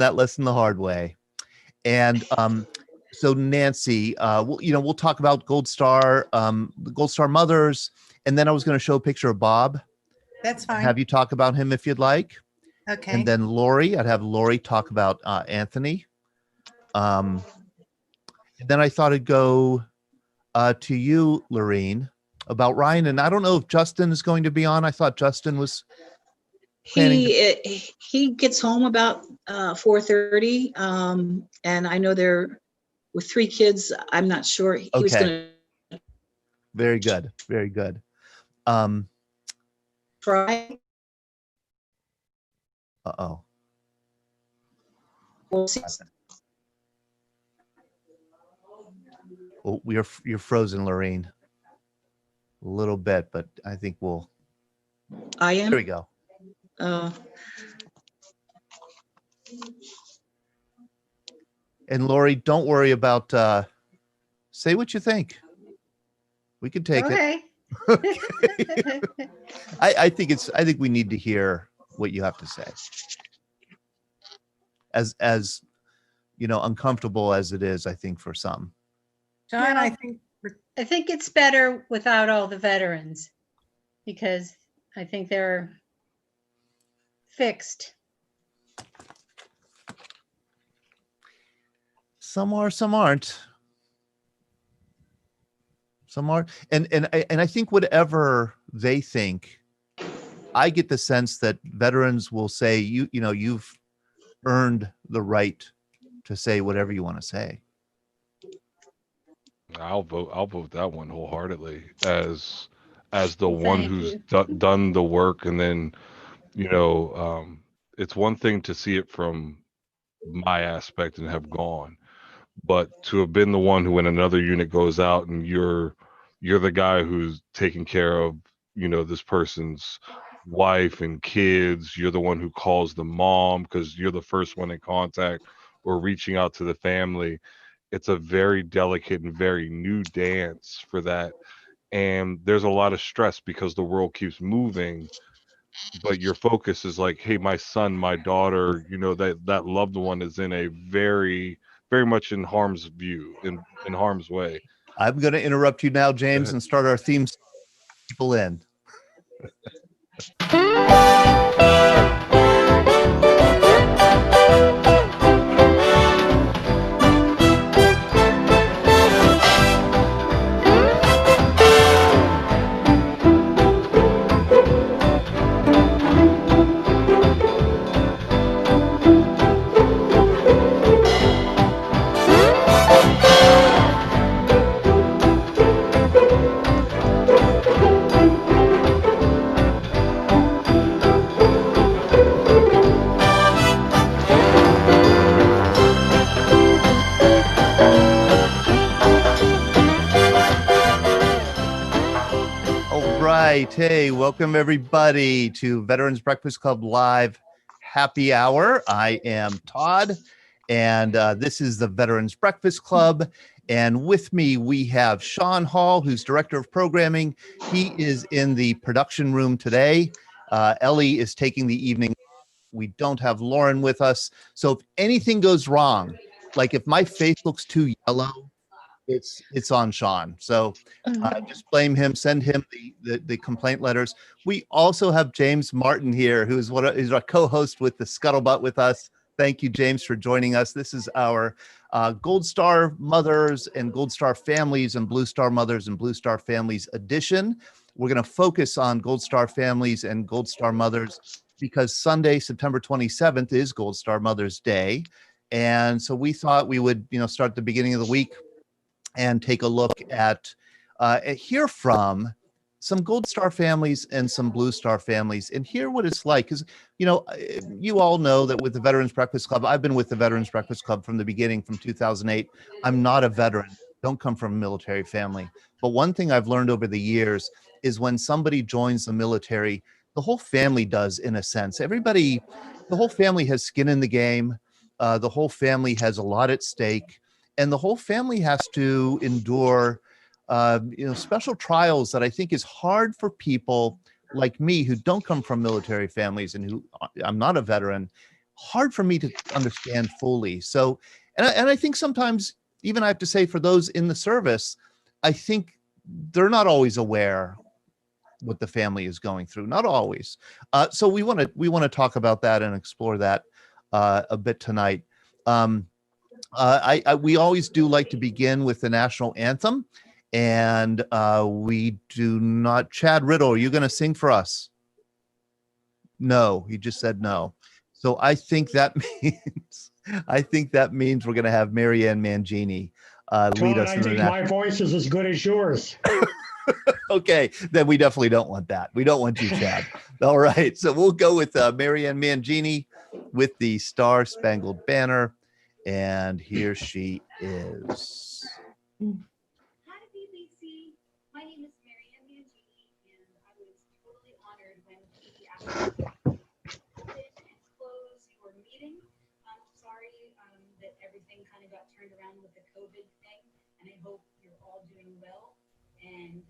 that lesson the hard way. And so Nancy, we'll talk about Gold Star, the Gold Star mothers, and then I was going to show a picture of Bob. That's fine. Have you talk about him if you'd like. Okay. And then Lori, I'd have Lori talk about Anthony. And then I thought I'd go to you, Lorene, about Ryan. And I don't know if Justin is going to be on. I thought Justin was planning. He gets home about 4:30, and I know they're with 3 kids. I'm not sure he was Okay. going to Very good. Very good. try. Uh-oh. We'll see. Oh, you're frozen, Lorene. A little bit, but I think we'll. I am. There we go. And Lori, don't worry about. Say what you think. We can take it. Okay. I think we need to hear what you have to say. As uncomfortable as it is, I think for some. John, Well, I think it's better without all the veterans because I think they're fixed. Some are, some aren't. Some are, and I think whatever they think, I get the sense that veterans will say you've earned the right to say whatever you want to say. I'll vote that one wholeheartedly as the Well, one thank who's you. done the work. And then it's one thing to see it from my aspect and have gone, but to have been the one who, when another unit goes out and you're the guy who's taking care of this person's wife and kids, you're the one who calls the mom because you're the first one in contact or reaching out to the family. It's a very delicate and very new dance for that. And there's a lot of stress because the world keeps moving, but your focus is like, hey, my son, my daughter, that loved one is in a very, very much in harm's view, in harm's way. I'm going to interrupt you now, James, and start our theme song. People in. Hey, welcome everybody to Veterans Breakfast Club Live Happy Hour. I am Todd, and this is the Veterans Breakfast Club. And with me, we have Sean Hall, who's Director of Programming. He is in the production room today. Ellie is taking the evening. We don't have Lauren with us. So if anything goes wrong, like if my face looks too yellow, it's on Sean. So just blame him, send him the complaint letters. We also have James Martin here, who's our co-host with the Scuttlebutt with us. Thank you, James, for joining us. This is our Gold Star Mothers and Gold Star Families and Blue Star Mothers and Blue Star Families edition. We're going to focus on Gold Star Families and Gold Star Mothers because Sunday, September 27th is Gold Star Mother's Day. And so we thought we would, start the beginning of the week and take a look at hear from some Gold Star families and some Blue Star families and hear what it's like. Because, you all know that with the Veterans Breakfast Club, I've been with the Veterans Breakfast Club from the beginning, from 2008. I'm not a veteran, don't come from a military family. But one thing I've learned over the years is when somebody joins the military, the whole family does, in a sense. The whole family has skin in the game. The whole family has a lot at stake. And the whole family has to endure, special trials that I think is hard for people like me who don't come from military families and who I'm not a veteran, hard for me to understand fully. So, and I think sometimes even I have to say for those in the service, I think they're not always aware what the family is going through, not always. So we want to talk about that and explore that a bit tonight. We always do like to begin with the national anthem, and we do not. Chad Riddle, are you going to sing for us? No, he just said no. So I think that means we're going to have Marianne Mangini lead Todd, us I in the think national. my voice is as good as yours. Okay, then we definitely don't want that. We don't want you, Chad. All right, so we'll go with Marianne Mangini with the Star Spangled Banner, and here she is. Hi, VBC. My name is Marianne Mangini, and I was totally honored when he asked me to come in and close your meeting. I'm sorry that everything kind of got turned around with the COVID thing, and I hope you're all doing well. And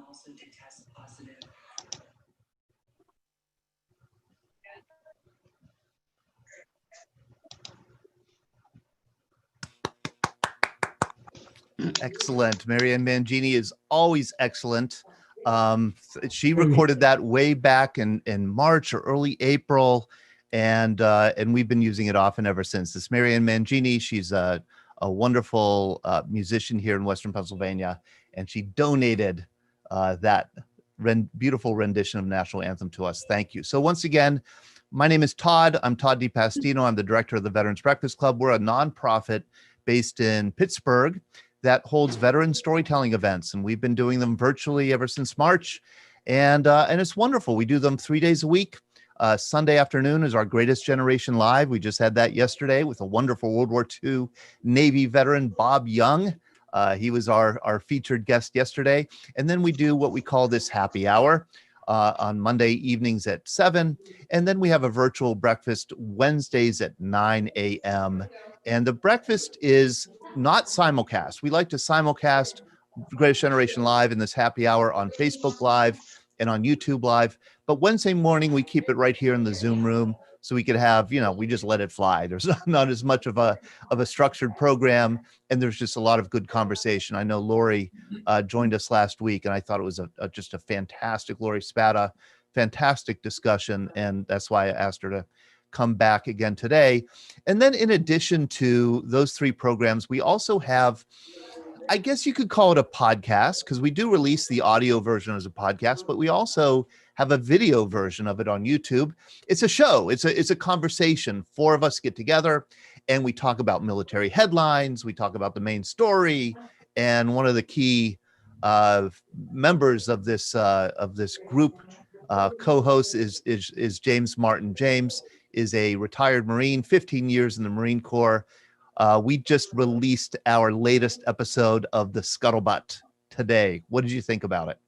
also to test positive. Excellent. Marianne Mangini is always excellent. She recorded that way back in March or early April, and we've been using it often ever since. This Marianne Mangini, she's a wonderful musician here in Western Pennsylvania, and she donated that beautiful rendition of National Anthem to us. Thank you. So once again, my name is Todd. I'm Todd DiPastino. I'm the director of the Veterans Breakfast Club. We're a nonprofit based in Pittsburgh that holds veteran storytelling events, and we've been doing them virtually ever since March, and it's wonderful. We do them 3 days a week. Sunday afternoon is our Greatest Generation Live. We just had that yesterday with a wonderful World War II Navy veteran, Bob Young. He was our featured guest yesterday. And then we do what we call this happy hour on Monday evenings at 7. And then we have a virtual breakfast Wednesdays at 9 a.m. And the breakfast is not simulcast. We like to simulcast Greatest Generation Live in this happy hour on Facebook Live and on YouTube Live. But Wednesday morning, we keep it right here in the Zoom room so we could have, we just let it fly. There's not as much of a structured program, and there's just a lot of good conversation. I know Lori joined us last week, and I thought it was just a fantastic, Lori Spada, fantastic discussion, and that's why I asked her to come back again today. And then in addition to those 3 programs, we also have, I guess you could call it a podcast, because we do release the audio version as a podcast, but we also have a video version of it on YouTube. It's a show. It's a conversation. 4 of us get together and we talk about military headlines. We talk about the main story. And one of the key members of this group, co-host is James Martin. James is a retired Marine, 15 years in the Marine Corps. We just released our latest episode of the Scuttlebutt today. What did you think about it?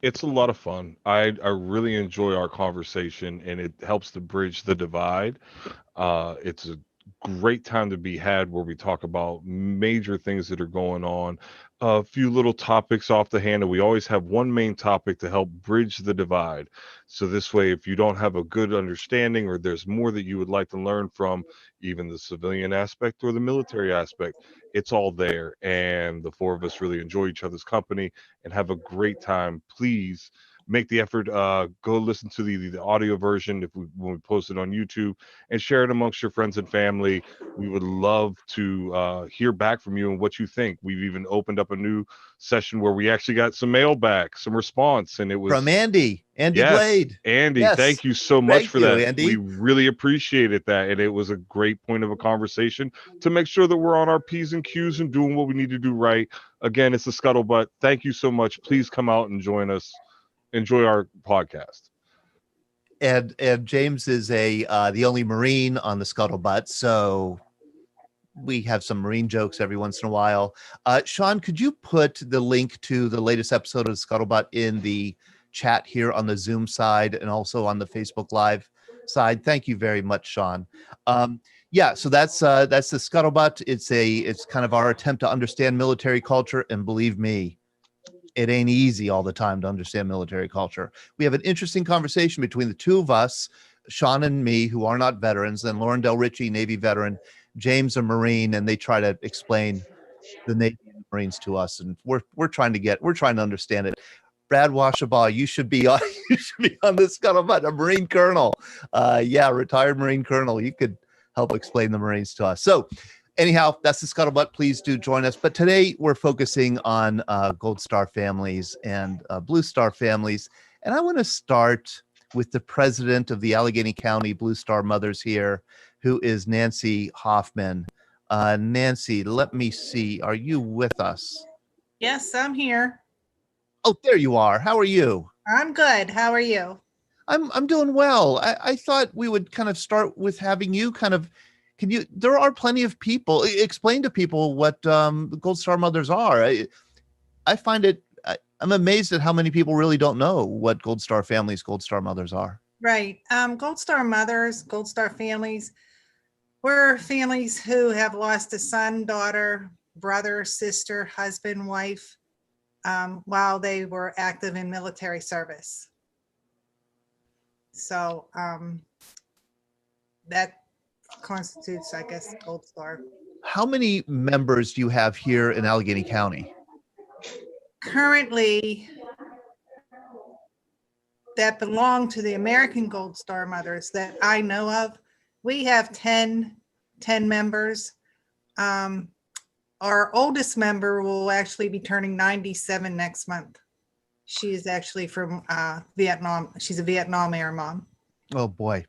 It's a lot of fun. I really enjoy our conversation, and it helps to bridge the divide. It's a great time to be had where we talk about major things that are going on, a few little topics off the hand, and we always have one main topic to help bridge the divide. So this way, if you don't have a good understanding or there's more that you would like to learn from even the civilian aspect or the military aspect, it's all there. And the four of us really enjoy each other's company and have a great time. Please make the effort, go listen to the audio version if when we post it on YouTube, and share it amongst your friends and family. We would love to hear back from you and what you think. We've even opened up a new session where we actually got some mail back, some response, and it was From Andy yes, Blade. Andy. Yes. Thank you so much Thank for you, that. Andy. We really appreciated that, and it was a great point of a conversation to make sure that we're on our P's and Q's and doing what we need to do right. Again, it's the Scuttlebutt. Thank you so much. Please come out and join us. Enjoy our podcast. And James is the only Marine on the Scuttlebutt, so we have some Marine jokes every once in a while. Sean, could you put the link to the latest episode of Scuttlebutt in the chat here on the Zoom side and also on the Facebook Live side? Thank you very much, Sean. Yeah, so that's the Scuttlebutt. It's kind of our attempt to understand military culture, and believe me, it ain't easy all the time to understand military culture. We have an interesting conversation between the two of us, Sean and me, who are not veterans, and Lauren Del Ritchie, Navy veteran, James, a Marine, and they try to explain the Navy and Marines to us, and we're trying to understand it. Brad Washabaugh, you should be on this Scuttlebutt, a Marine colonel. Yeah, retired Marine colonel. You could help explain the Marines to us. So anyhow, that's the Scuttlebutt. Please do join us. But today we're focusing on Gold Star families and Blue Star families. And I want to start with the president of the Allegheny County Blue Star Mothers here, who is Nancy Hoffman. Nancy, let me see. Are you with us? Yes, I'm here. Oh, there you are. How are you? I'm good. How are you? I'm doing well. I thought we would kind of start with having you kind of, there are plenty of people, explain to people what the Gold Star Mothers are. I find it, I'm amazed at how many people really don't know what Gold Star families, Gold Star Mothers are. Right. Gold Star Mothers, Gold Star families, we're families who have lost a son, daughter, brother, sister, husband, wife, while they were active in military service. So that constitutes, I guess, Gold Star. How many members do you have here in Allegheny County? Currently, that belong to the American Gold Star Mothers that I know of, we have 10 members. Our oldest member will actually be turning 97 next month. She is actually from Vietnam. She's a Vietnam era mom. Oh boy.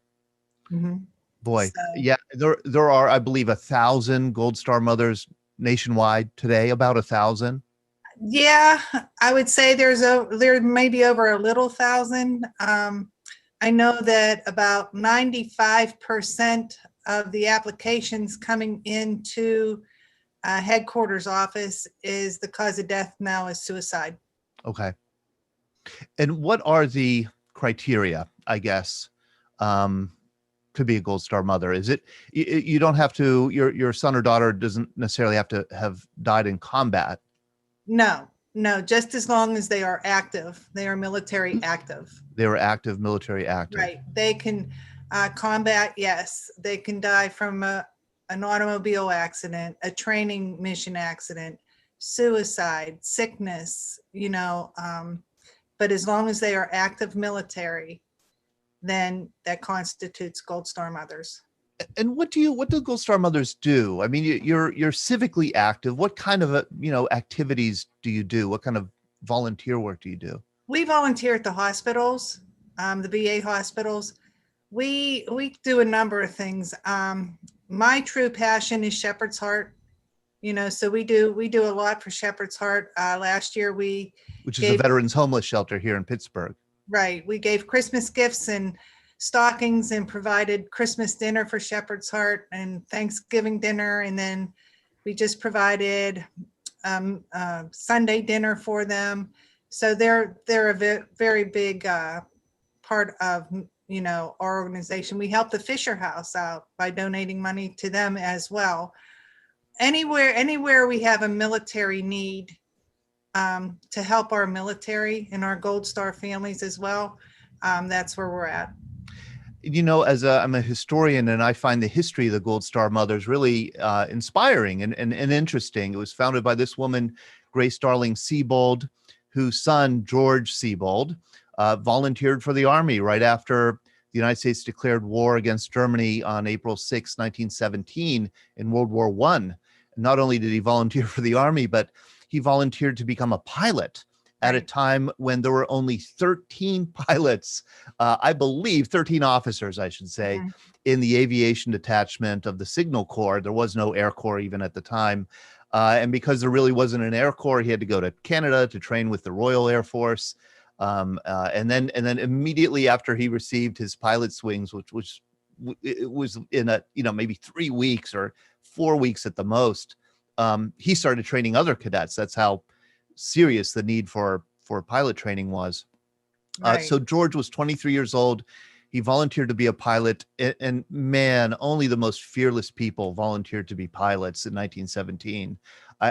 Mm-hmm. Boy. So, yeah, there are, I believe, 1,000 Gold Star Mothers nationwide today, about 1,000. yeah, I would say there may be over a little thousand. I know that about 95% of the applications coming into headquarters office is the cause of death now is suicide. Okay. And what are the criteria, I guess, to be a Gold Star mother? Is it, you don't have to, your son or daughter doesn't necessarily have to have died in combat? No, just as long as they are active, they are military active. They were active, military active. Right. They can combat, yes. They can die from an automobile accident, a training mission accident, suicide, sickness, but as long as they are active military, then that constitutes Gold Star Mothers. And what do Gold Star Mothers do? I mean, you're civically active. What kind of activities do you do? What kind of volunteer work do you do? We volunteer at the hospitals, the VA hospitals. We do a number of things. My true passion is Shepherd's Heart. So we do a lot for Shepherd's Heart. Last year which is a veterans homeless shelter here in Pittsburgh. Right. We gave Christmas gifts and stockings and provided Christmas dinner for Shepherd's Heart and Thanksgiving dinner. And then we just provided Sunday dinner for them. So they're a very big part of, our organization. We help the Fisher House out by donating money to them as well. Anywhere we have a military need to help our military and our Gold Star families as well, that's where we're at. I'm a historian, and I find the history of the Gold Star Mothers really inspiring and interesting. It was founded by this woman, Grace Darling Siebold, whose son, George Siebold, volunteered for the Army right after the United States declared war against Germany on April 6, 1917 in World War I. Not only did he volunteer for the Army, but he volunteered to become a pilot at a time when there were only 13 pilots, I believe 13 officers, I should say, in the aviation detachment of the Signal Corps. There was no Air Corps even at the time. And because there really wasn't an Air Corps, he had to go to Canada to train with the Royal Air Force. And then immediately after he received his pilot's wings, which was in maybe 3 weeks or 4 weeks at the most, he started training other cadets. That's how serious the need for pilot training was. Right. So George was 23 years old. He volunteered to be a pilot, and man, only the most fearless people volunteered to be pilots in 1917.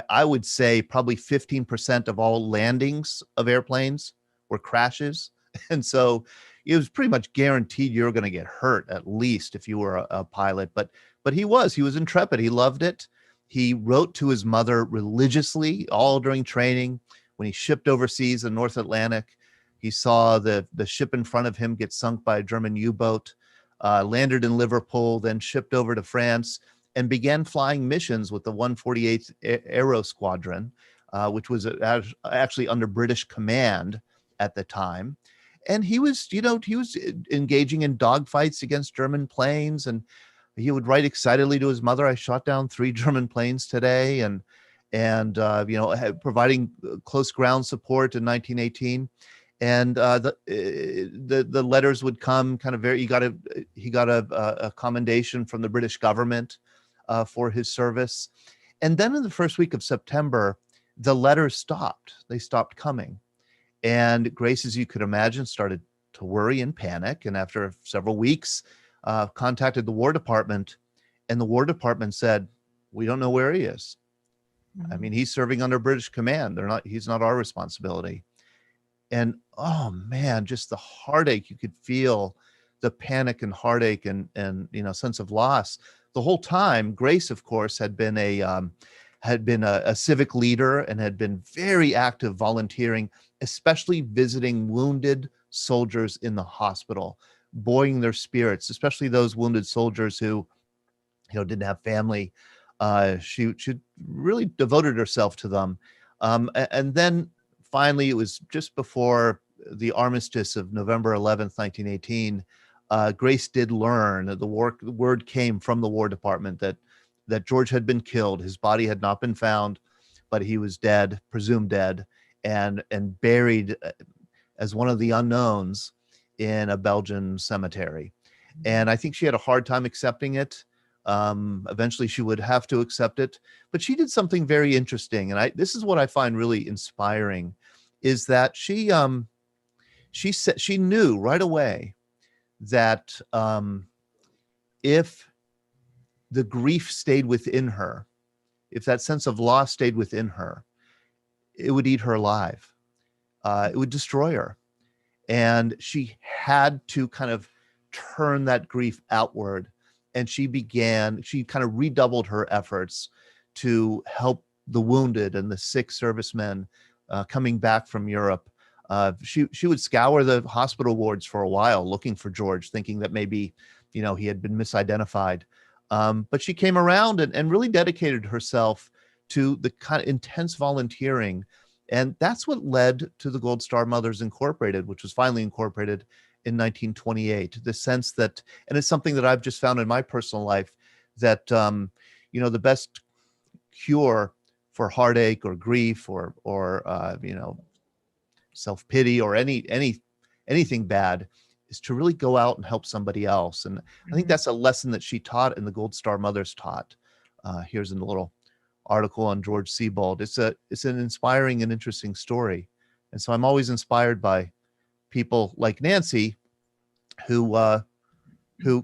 I would say probably 15% of all landings of airplanes were crashes. And so it was pretty much guaranteed you were going to get hurt, at least if you were a pilot. But he was intrepid. He loved it. He wrote to his mother religiously all during training. When he shipped overseas in North Atlantic, he saw the ship in front of him get sunk by a German U-boat, landed in Liverpool, then shipped over to France, and began flying missions with the 148th Aero Squadron, which was actually under British command at the time. And he was engaging in dogfights against German planes, and he would write excitedly to his mother, "I shot down 3 German planes today," and providing close ground support in 1918. And the letters would come kind of he got a commendation from the British government for his service. And then in the first week of September, the letters stopped. They stopped coming. And Grace, as you could imagine, started to worry and panic. And after several weeks, contacted the War Department, and the War Department said, "We don't know where he is. I mean, he's serving under British command. He's not our responsibility." And oh man, just the heartache you could feel, the panic and heartache and sense of loss. The whole time, Grace, of course, had been a civic leader and had been very active volunteering, especially visiting wounded soldiers in the hospital, buoying their spirits, especially those wounded soldiers who, didn't have family. She really devoted herself to them. And then finally, it was just before the armistice of November 11th, 1918, Grace did learn that the word came from the War Department that George had been killed. His body had not been found, but he was dead, presumed dead, and buried as one of the unknowns in a Belgian cemetery. And I think she had a hard time accepting it. Eventually she would have to accept it, but she did something very interesting. And this is what I find really inspiring, is that she said she knew right away that if the grief stayed within her, if that sense of loss stayed within her, it would eat her alive. It would destroy her. And she had to kind of turn that grief outward. And she kind of redoubled her efforts to help the wounded and the sick servicemen coming back from Europe. She would scour the hospital wards for a while looking for George, thinking that maybe, he had been misidentified. But she came around and really dedicated herself to the kind of intense volunteering. And that's what led to the Gold Star Mothers Incorporated, which was finally incorporated in 1928. The sense that, and it's something that I've just found in my personal life, that, the best cure for heartache or grief or self-pity or anything bad is to really go out and help somebody else. And I think that's a lesson that she taught and the Gold Star Mothers taught. Here's in the little article on George Siebold. It's an inspiring and interesting story And so I'm always inspired by people like Nancy who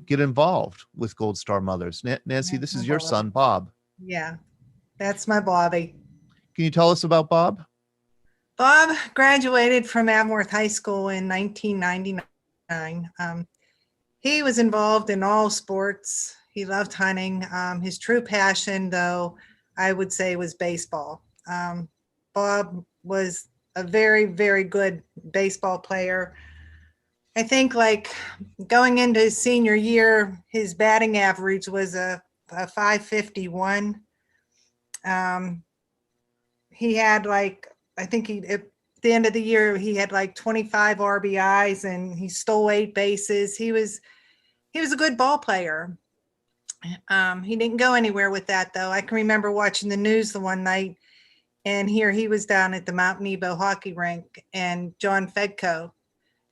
get involved with Gold Star Mothers. Nancy, this is your son, Bob. Yeah, that's my Bobby. Can you tell us about Bob? Bob graduated from Avonworth High School in 1999. He was involved in all sports. He loved hunting. His true passion, though, I would say, was baseball. Bob was a very, very good baseball player. I think like going into his senior year, his batting average was a 551. He had like, I think at the end of the year, he had like 25 RBIs and he stole 8 bases. He was a good ball player. He didn't go anywhere with that though. I can remember watching the news the one night and here he was down at the Mount Nebo hockey rink and John Fedko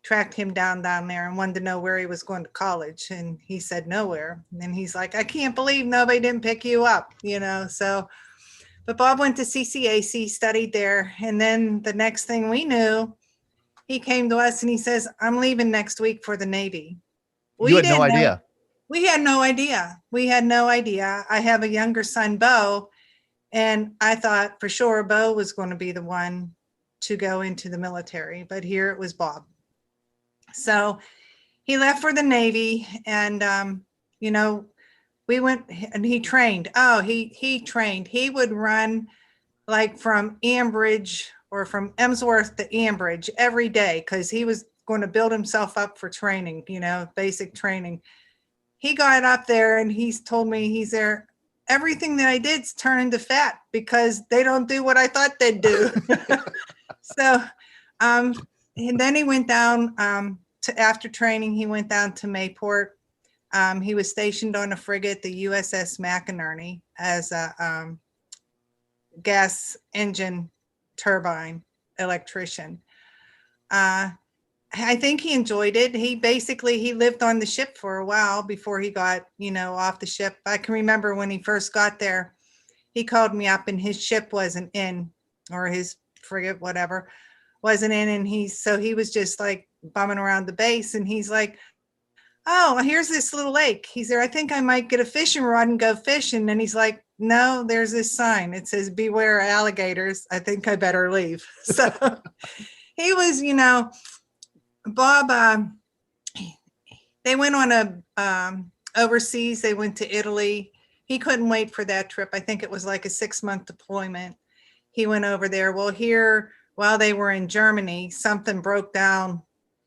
tracked him down there and wanted to know where he was going to college. And he said nowhere. And he's like, I can't believe nobody didn't pick you up, so. But Bob went to CCAC, studied there. And then the next thing we knew, he came to us and he says, I'm leaving next week for the Navy. You had no idea. We had no idea. We had no idea. I have a younger son, Bo, and I thought for sure Bo was going to be the one to go into the military, but here it was Bob. So he left for the Navy and, we went and he trained. Oh, he trained. He would run like from Ambridge or from Emsworth to Ambridge every day because he was going to build himself up for training, basic training. He got up there and he's told me he's there. Everything that I did's turned into fat because they don't do what I thought they'd do. So, and then he went down after training, he went down to Mayport. He was stationed on a frigate, the USS McInerney, as a gas engine turbine electrician. I think he enjoyed it. He lived on the ship for a while before he got, off the ship. I can remember when he first got there, he called me up and his ship wasn't in, or his frigate, whatever, wasn't in. And he was just like bumming around the base and he's like, oh, here's this little lake. He's there. I think I might get a fishing rod and go fishing. And he's like, no, there's this sign. It says, beware alligators. I think I better leave. So he was, Bob, they went on a overseas. They went to Italy. He couldn't wait for that trip. I think it was like a 6-month deployment. He went over there. Well, here, while they were in Germany, something broke down,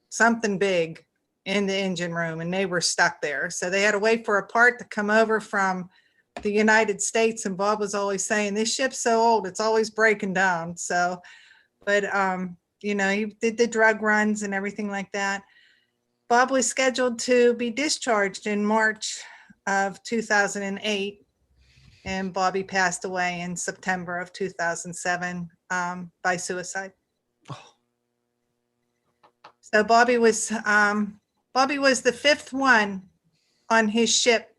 something big in the engine room, and they were stuck there. So they had to wait for a part to come over from the United States. And Bob was always saying, this ship's so old, it's always breaking down. So, but, he did the drug runs and everything like that. Bob was scheduled to be discharged in March of 2008. And Bobby passed away in September of 2007 by suicide. So Bobby was the 5th one on his ship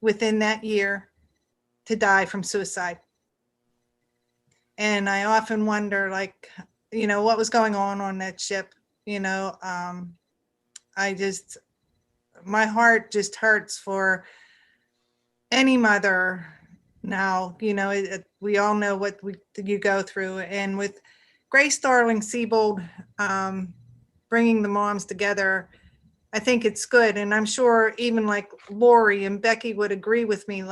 within that year to die from suicide. And I often wonder, what was going on that ship? My heart just hurts for any mother now. We all know what you go through. And with Grace Darling-Siebold bringing the moms together, I think it's good. And I'm sure even like Lori and Becky would agree with me,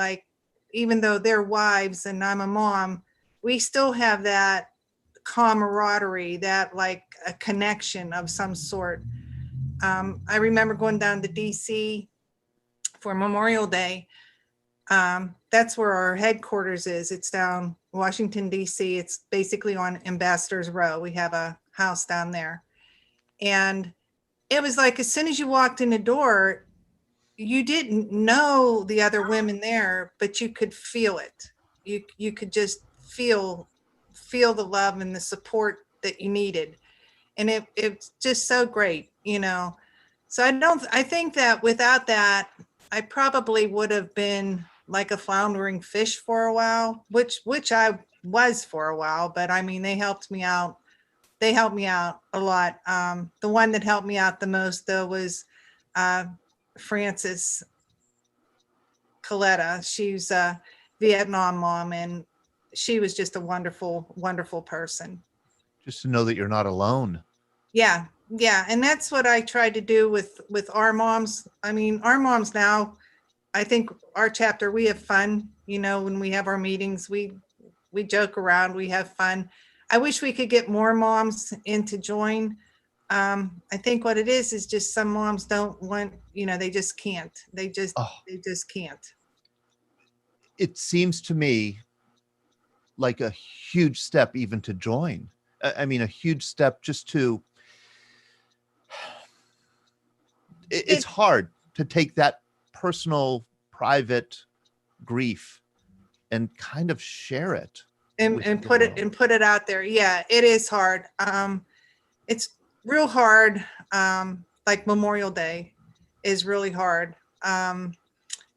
even though they're wives and I'm a mom, we still have that camaraderie, that a connection of some sort. I remember going down to DC for Memorial Day. That's where our headquarters is. It's down Washington, DC. It's basically on Ambassador's Row. We have a house down there. And it was like, as soon as you walked in the door, you didn't know the other women there, but you could feel it. You could just feel the love and the support that you needed. And it's just so great, So I think that without that, I probably would have been like a floundering fish for a while, which I was for a while, but I mean, they helped me out they helped me out a lot. The one that helped me out the most though was Frances Coletta. She's a Vietnam mom, and she was just a wonderful, wonderful person. Just to know that you're not alone. Yeah, yeah, and that's what I tried to do with our moms. I mean, our moms now, I think our chapter, we have fun. You know, when we have our meetings, we joke around, we have fun. I wish we could get more moms in to join. I think what it is just some moms don't want, you know, they just can't. They just can't. It seems to me like a huge step even to join. I mean, a huge step just to, it's hard to take that personal, private grief and kind of share it. And put it out there. Yeah, it is hard. It's real hard. Like Memorial Day is really hard.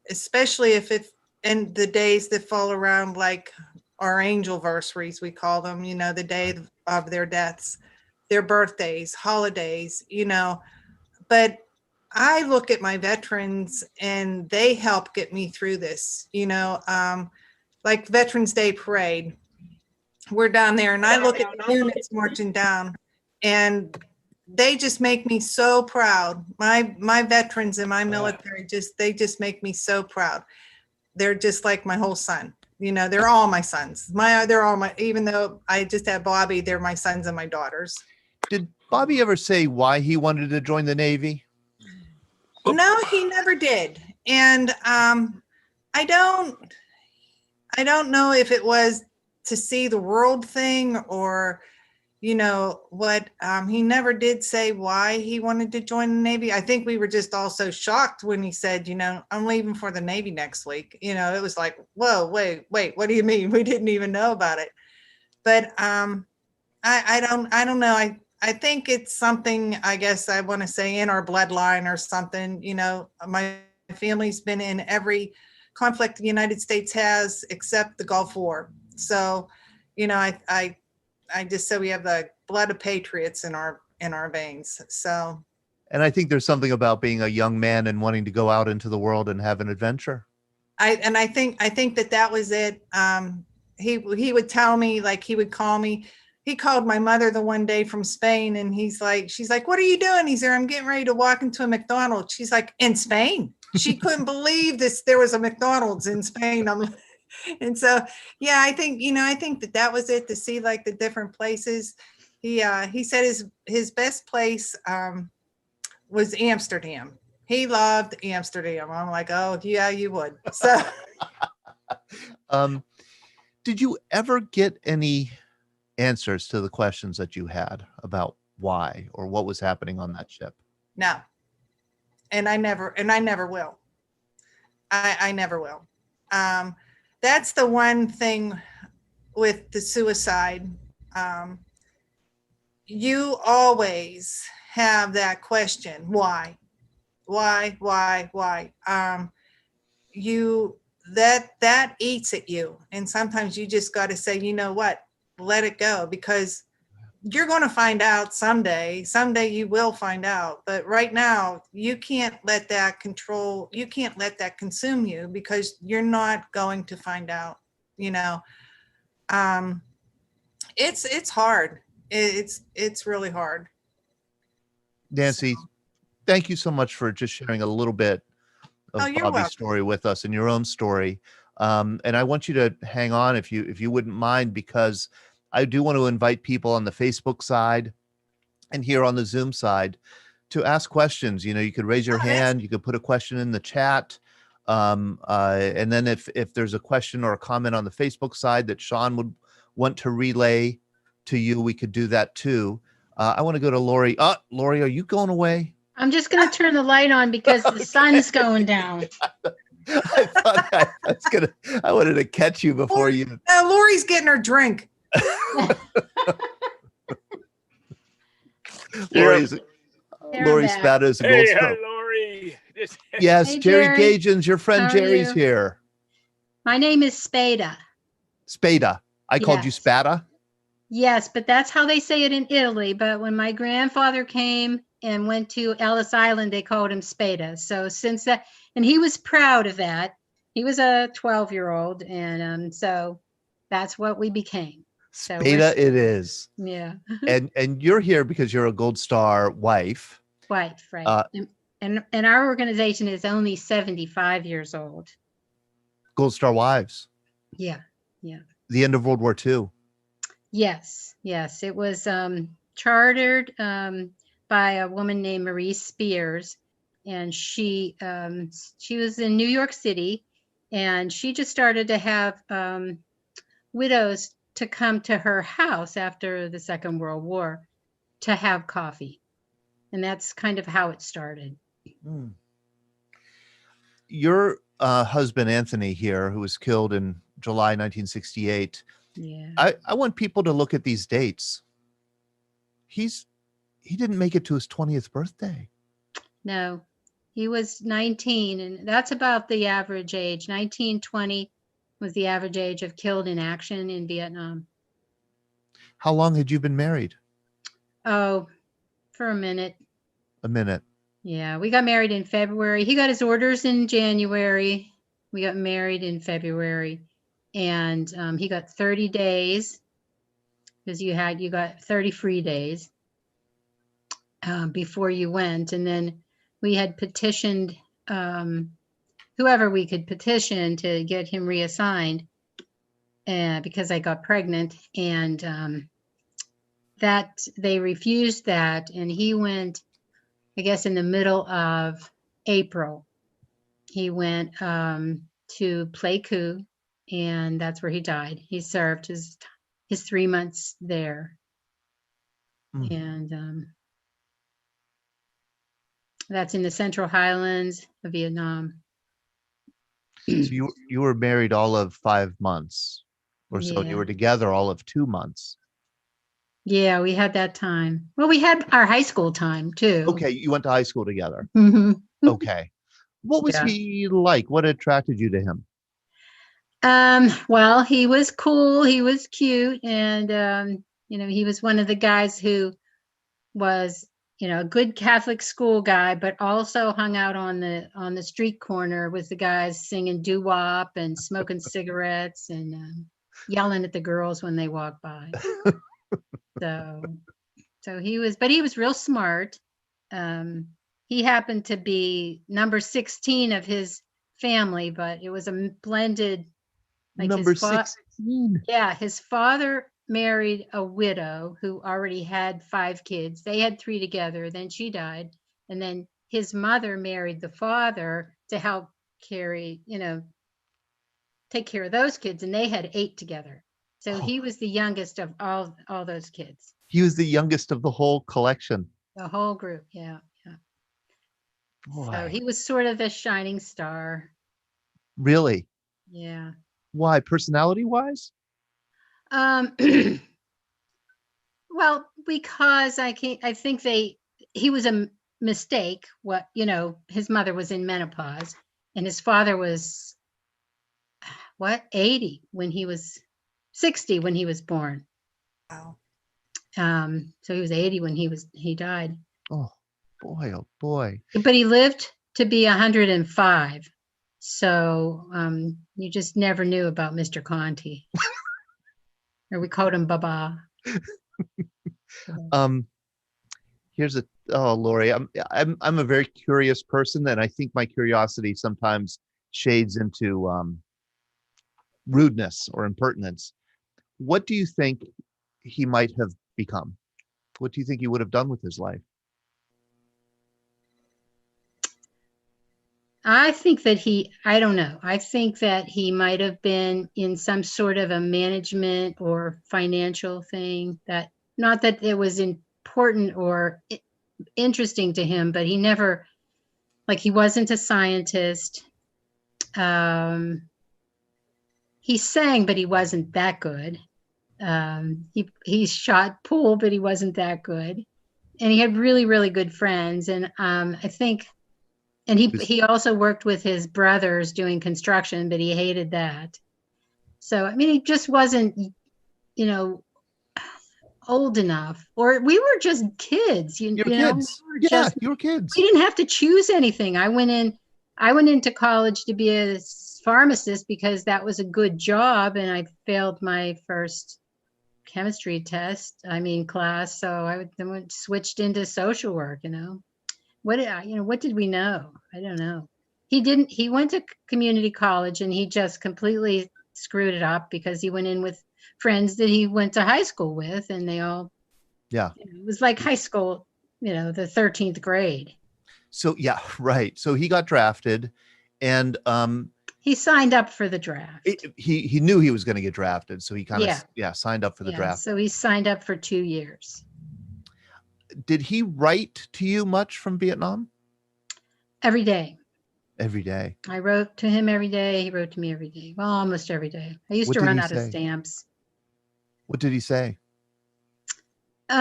Especially if it's in the days that fall around, like our angel versaries, we call them, you know, the day of their deaths, their birthdays, holidays, you know. But I look at my veterans and they help get me through this, you know, like Veterans Day Parade. We're down there and I look at the units marching down and they just make me so proud. My veterans in my military, they just make me so proud. They're just like my whole son. You know, they're all my sons. They're all my, even though I just had Bobby, they're my sons and my daughters. Did Bobby ever say why he wanted to join the Navy? No, he never did. And I don't know if it was to see the world thing or, you know, what, he never did say why he wanted to join the Navy. I think we were just all so shocked when he said, you know, I'm leaving for the Navy next week. You know, it was like, whoa, wait, what do you mean? We didn't even know about it. But I don't know. I think it's something, I guess I want to say in our bloodline or something. You know, my family's been in every conflict the United States has except the Gulf War. So, you know, I just say we have the blood of patriots in our veins. So, and I think there's something about being a young man and wanting to go out into the world and have an adventure. I think that was it. He would tell me, like, he would call me. He called my mother the one day from Spain and she's like, what are you doing? He's there. I'm getting ready to walk into a McDonald's. She's like, in Spain? She couldn't believe there was a McDonald's in Spain. And so, yeah, I think that was it, to see like the different places. He said his best place was Amsterdam. He loved Amsterdam. I'm like, oh yeah, you would. So, did you ever get any answers to the questions that you had about why or what was happening on that ship? No, and I never will. I never will. That's the one thing with the suicide. You always have that question, why? That eats at you. And sometimes you just got to say, you know what, let it go, because you're going to find out someday. Someday you will find out. But right now, you can't let that consume you, because you're not going to find out, you know. It's hard. It's really hard. Nancy, thank you so much for just sharing a little bit of you're Bobby's welcome. story with us and your own story. And I want you to hang on if you wouldn't mind, because I do want to invite people on the Facebook side and here on the Zoom side to ask questions. You know, you could raise your hand, you could put a question in the chat. And then if there's a question or a comment on the Facebook side that Sean would want to relay to you, we could do that too. I want to go to Lori. Lori, are you going away? I'm just going to turn the light on because the sun's going down. I thought I wanted to catch you before you. Lori's getting her drink. Lori's back. fat as a gold Hey, star. Lori. Yes, Hey, Jerry Jerry. Gagens, your friend How are Jerry's you? here. My name is Spada. Spada. I called you Yes. Spada. Yes, but that's how they say it in Italy. But when my grandfather came and went to Ellis Island, they called him Spada. So since that, and he was proud of that. He was a 12-year-old, and so that's what we became. So we're Spada it is. yeah, And you're here because you're a Gold Star wife. wife, right? Uh, And our organization is only 75 years old. Gold Star wives. Yeah, The end of World War II. yes. It was chartered by a woman named Marie Spears, and she was in New York City, and she just started to have widows to come to her house after the Second World War to have coffee, and that's kind of how it started. Hmm. Your husband, Anthony, here, who was killed in July 1968. Yeah. I want people to look at these dates. He didn't make it to his 20th birthday. No, he was 19, and that's about the average age. 19, 20 was the average age of killed in action in Vietnam. How long had you been married? Oh, for a minute. A minute. Yeah, we got married in February. He got his orders in January. We got married in February, and he got 30 days because you got 30 free days before you went, and then we had petitioned whoever we could petition to get him reassigned because I got pregnant, and that they refused that, and he went, I guess, in the middle of April. He went to Pleiku, and that's where he died. He served his 3 months there, Mm. and that's in the Central Highlands of Vietnam. So you were married all of 5 months or so. And you Yeah. were together all of 2 months. Yeah, we had that time. Well, we had our high school time too. Okay, you went to high school together. Hmm. Okay. What was Yeah. he like? What attracted you to him? Well, he was cool. He was cute, and he was one of the guys who was, a good Catholic school guy, but also hung out on the street corner with the guys singing doo-wop and smoking cigarettes and yelling at the girls when they walked by. So he was real smart. He happened to be number 16 of his family, but it was a blended, like Number his 16. yeah, his father married a widow who already had 5 kids. They had 3 together, then she died, and then his mother married the father to help take care of those kids, and they had 8 together. So Oh. he was the youngest of all those kids. He was the youngest of the whole collection. The whole group, yeah. Boy. So he was sort of the shining star. Really? Yeah. Why? Personality wise? Well, because I think he was a mistake. His mother was in menopause, and his father was 80 when he was 60 when he was born. Wow. So he was 80 when he died. Oh boy. But he lived to be 105. So you just never knew about Mr. Conti. Or we called him Baba. Lori, I'm a very curious person, and I think my curiosity sometimes shades into rudeness or impertinence. What do you think he might have become? What do you think he would have done with his life? I think that I don't know. I think that he might have been in some sort of a management or financial thing, that not that it was important or interesting to him, but he never, he wasn't a scientist. He sang, but he wasn't that good. He shot pool, but he wasn't that good. And he had really, really good friends. And I think, and he also worked with his brothers doing construction, but he hated that. So, I mean, he just wasn't, old enough, or we were just kids. You You're know, kids. we were Yeah, just, you were kids. we didn't have to choose anything. I went into college to be a pharmacist because that was a good job, and I failed my first chemistry test, class. So then switched into social work, What what did we know? I don't know. He went to community college and he just completely screwed it up because he went in with friends that he went to high school with, and they all, Yeah. it was like high school, the 13th grade. So yeah, right. So he got drafted, and He signed up for the draft. he knew he was going to get drafted, so he kind of signed up for the Yeah, draft. so he signed up for 2 years. Did he write to you much from Vietnam? Every day. Every day. I wrote to him every day. He wrote to me every day. Well, almost every day. I used What to did run he out of say? stamps. What did he say? He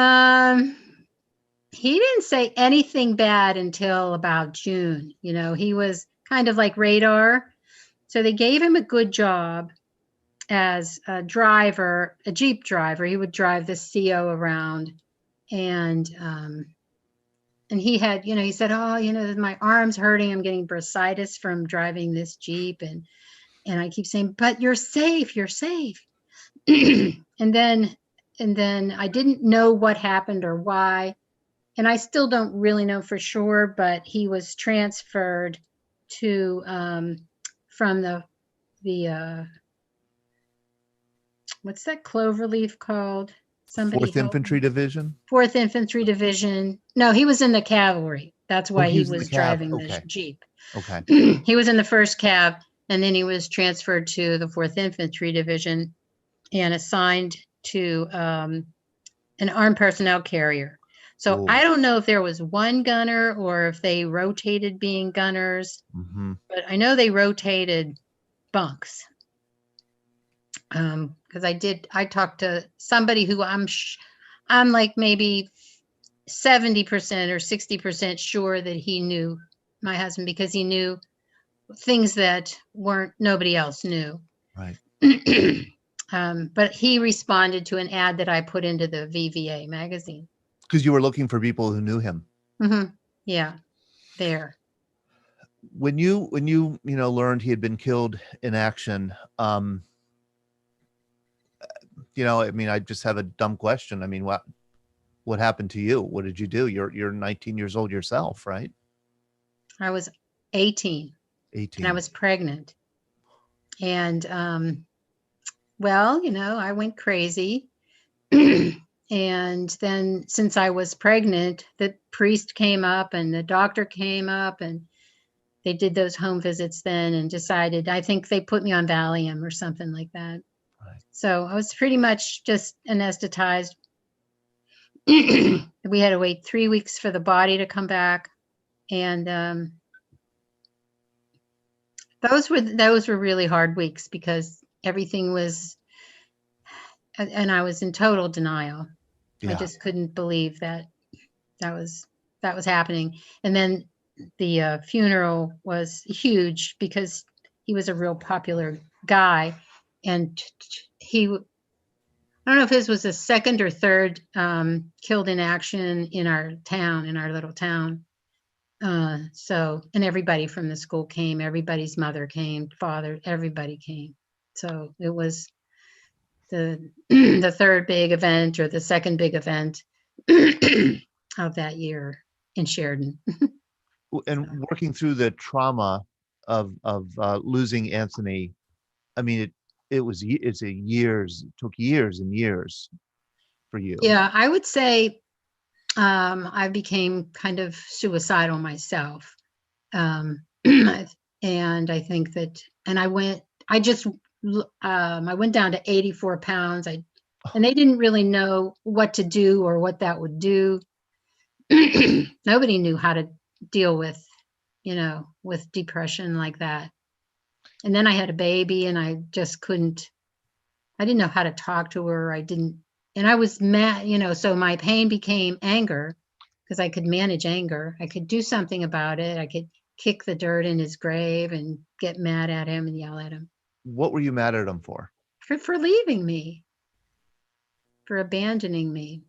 didn't say anything bad until about June. He was kind of like radar. So they gave him a good job as a driver, a Jeep driver. He would drive the CO around, and he had, he said, oh, my arm's hurting. I'm getting bursitis from driving this Jeep. And I keep saying, but you're safe, you're safe. and then I didn't know what happened or why. And I still don't really know for sure, but he was transferred to, from the what's that cloverleaf called? Somebody 4th help Infantry me. Division? 4th Infantry Division. No, he was in the cavalry. That's why he he was in the was cav. driving the Okay. Jeep. Okay. He was in the 1st Cav, and then he was transferred to the 4th Infantry Division and assigned to an armed personnel carrier. So Ooh. I don't know if there was one gunner or if they rotated being gunners, Mm-hmm. but I know they rotated bunks. Because I talked to somebody who I'm like maybe 70% or 60% sure that he knew my husband, because he knew things that nobody else knew. Right. But he responded to an ad that I put into the VVA magazine. Because you were looking for people who knew him. Mm-hmm. Yeah, there. When you learned he had been killed in action, I just have a dumb question. What happened to you? What did you do? You're 19 years old yourself, right? I was 18. 18. And I was pregnant. And I went crazy. And then since I was pregnant, the priest came up and the doctor came up, and they did those home visits then and decided, I think they put me on Valium or something like that. Right. So I was pretty much just anesthetized. We had to wait 3 weeks for the body to come back. And those were really hard weeks because everything was, and I was in total denial. Yeah. I just couldn't believe that was happening. And then the funeral was huge because he was a real popular guy, and I don't know if his was the 2nd or 3rd killed in action in our little town. And everybody from the school came, everybody's mother came, father, everybody came. So it was the 3rd big event or the 2nd big event of that year in Sheridan. And working through the trauma of losing Anthony, it took years and years for you. Yeah, I would say I became kind of suicidal myself. And I think that, and I went down to 84 pounds. And they didn't really know what to do or what that would do. Nobody knew how to deal with depression like that. And then I had a baby, and I just I didn't know how to talk to her. And I was mad, so my pain became anger because I could manage anger. I could do something about it. I could kick the dirt in his grave and get mad at him and yell at him. What were you mad at him for? For leaving me. for abandoning me.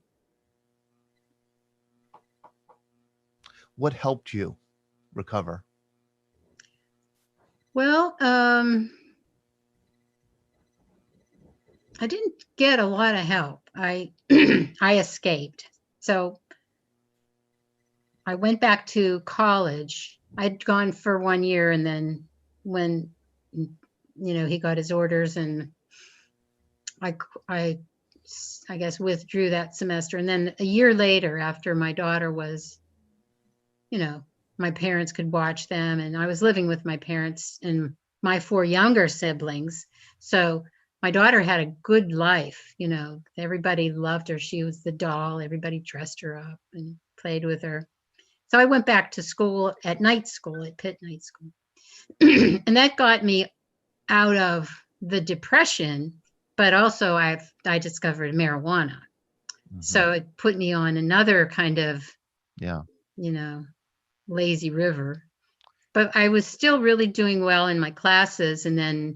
What helped you recover? Well, I didn't get a lot of help. I I escaped. So I went back to college. I'd gone for 1 year, and then when he got his orders, and I guess withdrew that semester. And then a year later, after my daughter was, my parents could watch them, and I was living with my parents and my 4 younger siblings. So my daughter had a good life. Everybody loved her. She was the doll. Everybody dressed her up and played with her. So I went back to school at Pitt Night School. And that got me out of the depression, but also I discovered marijuana. So it put me on another kind of, Yeah. lazy river. But I was still really doing well in my classes. And then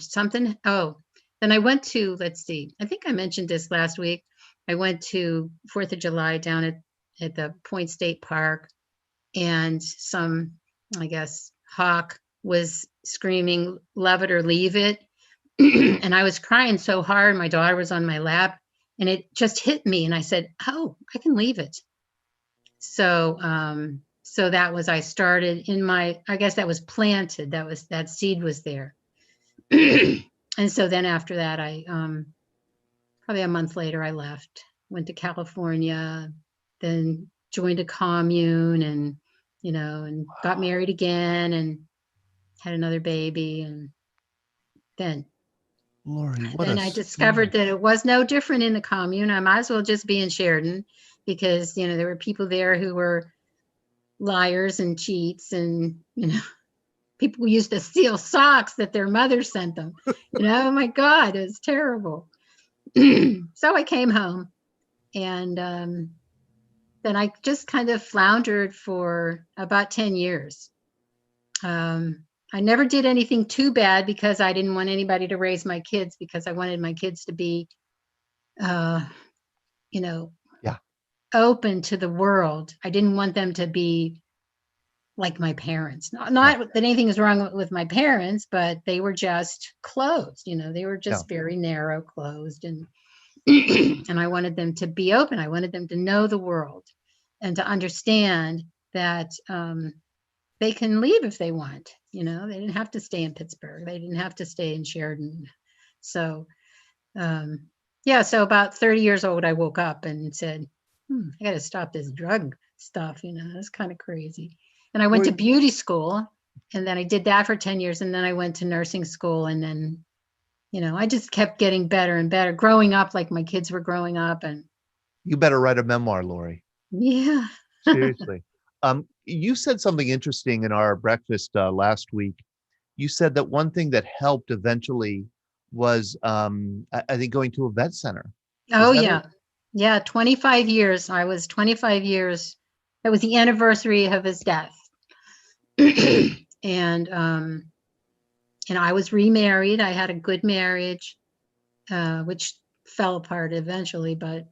then I went to, let's see, I think I mentioned this last week. I went to 4th of July down at the Point State Park, and some, I guess, hawk was screaming, "Love it or leave it." And I was crying so hard. My daughter was on my lap, and it just hit me. And I said, "Oh, I can leave it." So, so I started I guess that was planted. That seed was there. And so then after that, I, probably a month later, I left, went to California, then joined a commune, and, and got married again, and had another baby. And then Lori, what then a I discovered that it was no different in the commune. I might as well just be in Sheridan, because, there were people there who were liars and cheats, and, people used to steal socks that their mother sent them. Oh my God, it was terrible. So I came home, and then I just kind of floundered for about 10 years. I never did anything too bad, because I didn't want anybody to raise my kids, because I wanted my kids to be, open to the world. I didn't want them to be like my parents. Not that anything is wrong with my parents, but they were just closed. They were just very narrow, closed, and and I wanted them to be open. I wanted them to know the world, and to understand that they can leave if they want. They didn't have to stay in Pittsburgh. They didn't have to stay in Sheridan. So, so about 30 years old, I woke up and said, I got to stop this drug stuff. It's kind of crazy. And I went to beauty school, and then I did that for 10 years. And then I went to nursing school, and then, I just kept getting better and better, growing up like my kids were growing up. And you better write a memoir, Lori. Yeah. Seriously. You said something interesting in our breakfast last week. You said that one thing that helped eventually was, I think, going to a vet center. Oh, yeah. Yeah. 25 years. I was 25 years. That was the anniversary of his death. And I was remarried. I had a good marriage, which fell apart eventually, but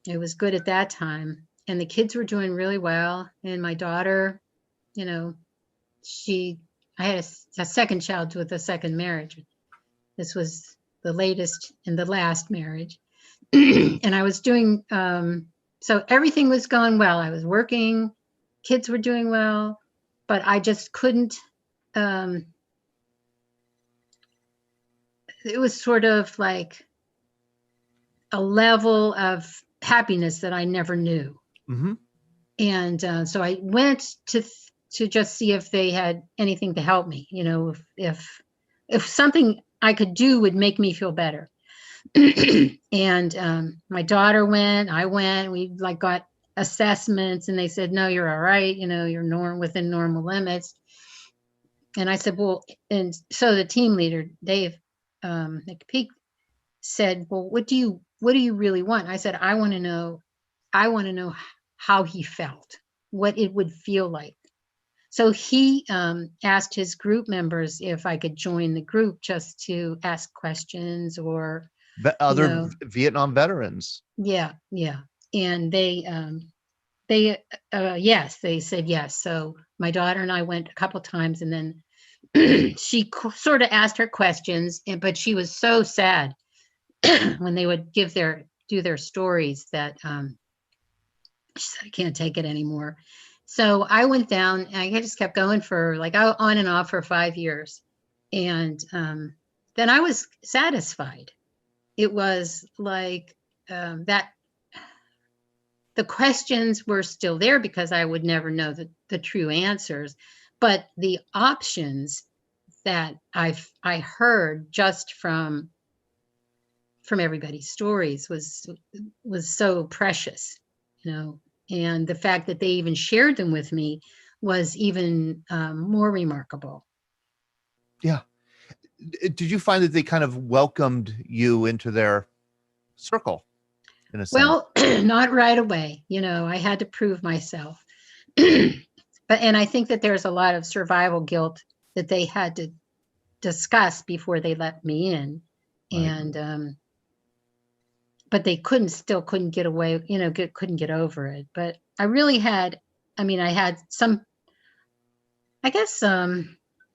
it was good at that time. And the kids were doing really well. And my daughter, I had a second child with a second marriage. This was the latest and the last marriage. And I was doing, so everything was going well. I was working, kids were doing well, but I just couldn't, it was sort of like a level of happiness that I never knew. Mm-hmm. And so I went to just see if they had anything to help me, if something I could do would make me feel better. And my daughter went, I went, we got assessments, and they said, no, you're all right. You're within normal limits. And I said, well, and so the team leader, Dave McPeak, said, well, what do you really want? I said, I want to know how he felt, what it would feel like. So he asked his group members if I could join the group just to ask questions or Other know. Vietnam veterans. Yeah, yeah. And yes, they said yes. So my daughter and I went a couple times, and then she sort of asked her questions, but she was so sad when they would do their stories that she said, I can't take it anymore. So I went down and I just kept going for like on and off for 5 years. And then I was satisfied. It was like that the questions were still there because I would never know the true answers, but the options that I heard just from everybody's stories was so precious, and the fact that they even shared them with me was even more remarkable. Yeah. Did you find that they kind of welcomed you into their circle in a sense? Well, not right away. I had to prove myself. And I think that there's a lot of survival guilt that they had to discuss before they let me in. Right. And but they still couldn't get away, couldn't get over it. But I really had, I had some, I guess,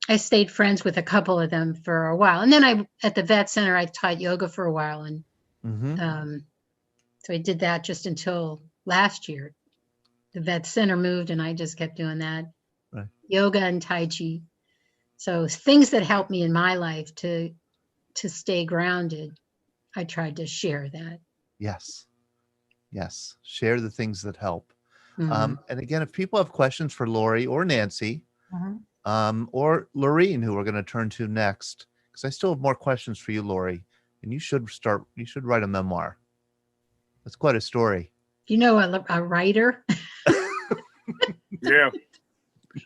I stayed friends with a couple of them for a while. And then at the vet center, I taught yoga for a while. And Mm-hmm. so I did that just until last year. The vet center moved and I just kept doing that. Right. Yoga and Tai Chi. So things that helped me in my life to stay grounded, I tried to share that. Yes. Share the things that help. Mhm. And again, if people have questions for Lori or Nancy, Mhm. or Lorene, who we're going to turn to next, because I still have more questions for you, Lori, and you should write a memoir. That's quite a story. A writer? Yeah.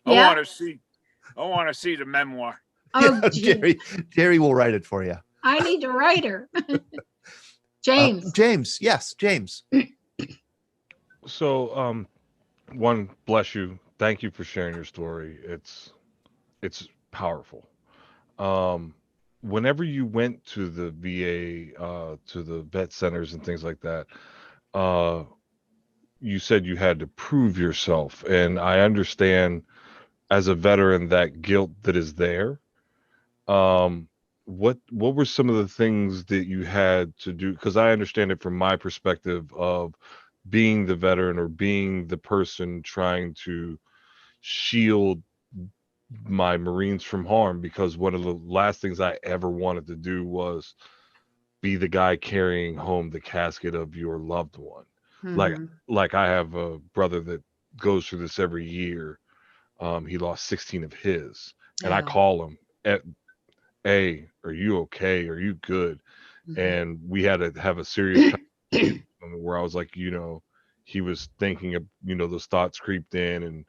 Yeah. I want to see the memoir. Oh, Jerry will write it for you. I need a writer. James. James. Yes, James. So, one, bless you. Thank you for sharing your story. It's powerful. Whenever you went to the VA, to the vet centers and things like that, uh, you said you had to prove yourself, and I understand as a veteran that guilt that is there. Um, what were some of the things that you had to do? Because I understand it from my perspective of being the veteran or being the person trying to shield my Marines from harm, because one of the last things I ever wanted to do was be the guy carrying home the casket of your loved one. Like Mhm. like I have a brother that goes through this every year. He lost 16 of his, and I Oh. call him at, "Hey, are you okay? Are you good?" Mhm. And we had to have a serious conversation where I was like, he was thinking of, those thoughts creeped in, and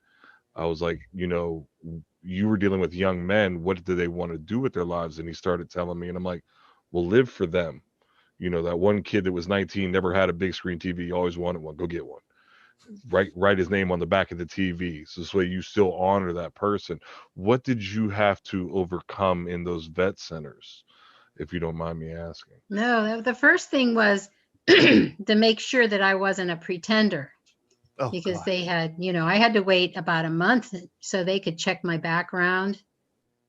I was like, you were dealing with young men. What do they want to do with their lives? And he started telling me, and I'm like, well, live for them. That one kid that was 19, never had a big screen TV, always wanted one. Go get one. Write his name on the back of the TV. So this way you still honor that person. What did you have to overcome in those vet centers, if you don't mind me asking? No, the first thing was to make sure that I wasn't a pretender, Oh, because God. they had, I had to wait about a month so they could check my background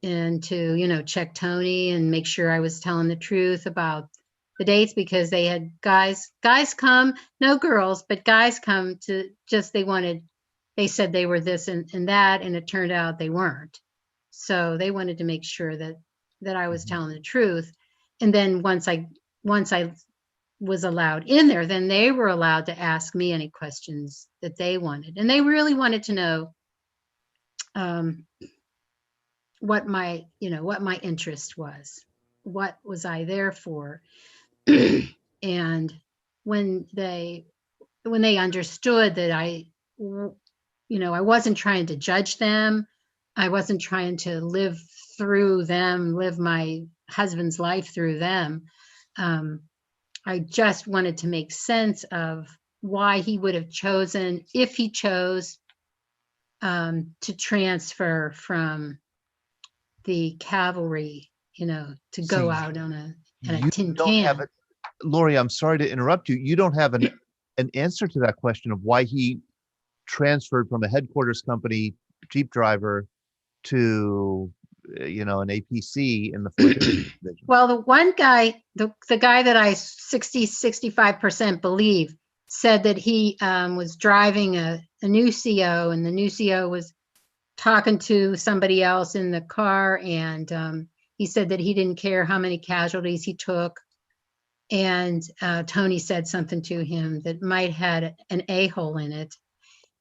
and to, check Tony and make sure I was telling the truth about the dates, because they had guys come, no girls, but guys come to they said they were this and that, and it turned out they weren't. So they wanted to make sure that I was Mhm. telling the truth. And then once I was allowed in there, then they were allowed to ask me any questions that they wanted. And they really wanted to know what my interest was. What was I there for? And when they understood that I wasn't trying to judge them, I wasn't trying to live my husband's life through them. I just wanted to make sense of why he would have chosen, if he chose, to transfer from the cavalry, to go See, out on a you tin don't have can. Lori, I'm sorry to interrupt you. You don't have an answer to that question of why he transferred from a headquarters company Jeep driver to, an APC in the 450 division. Well, the one guy, the guy that I 65% believe said that he was driving a new CO, and the new CO was talking to somebody else in the car, and he said that he didn't care how many casualties he took. And Tony said something to him that might had an a-hole in it.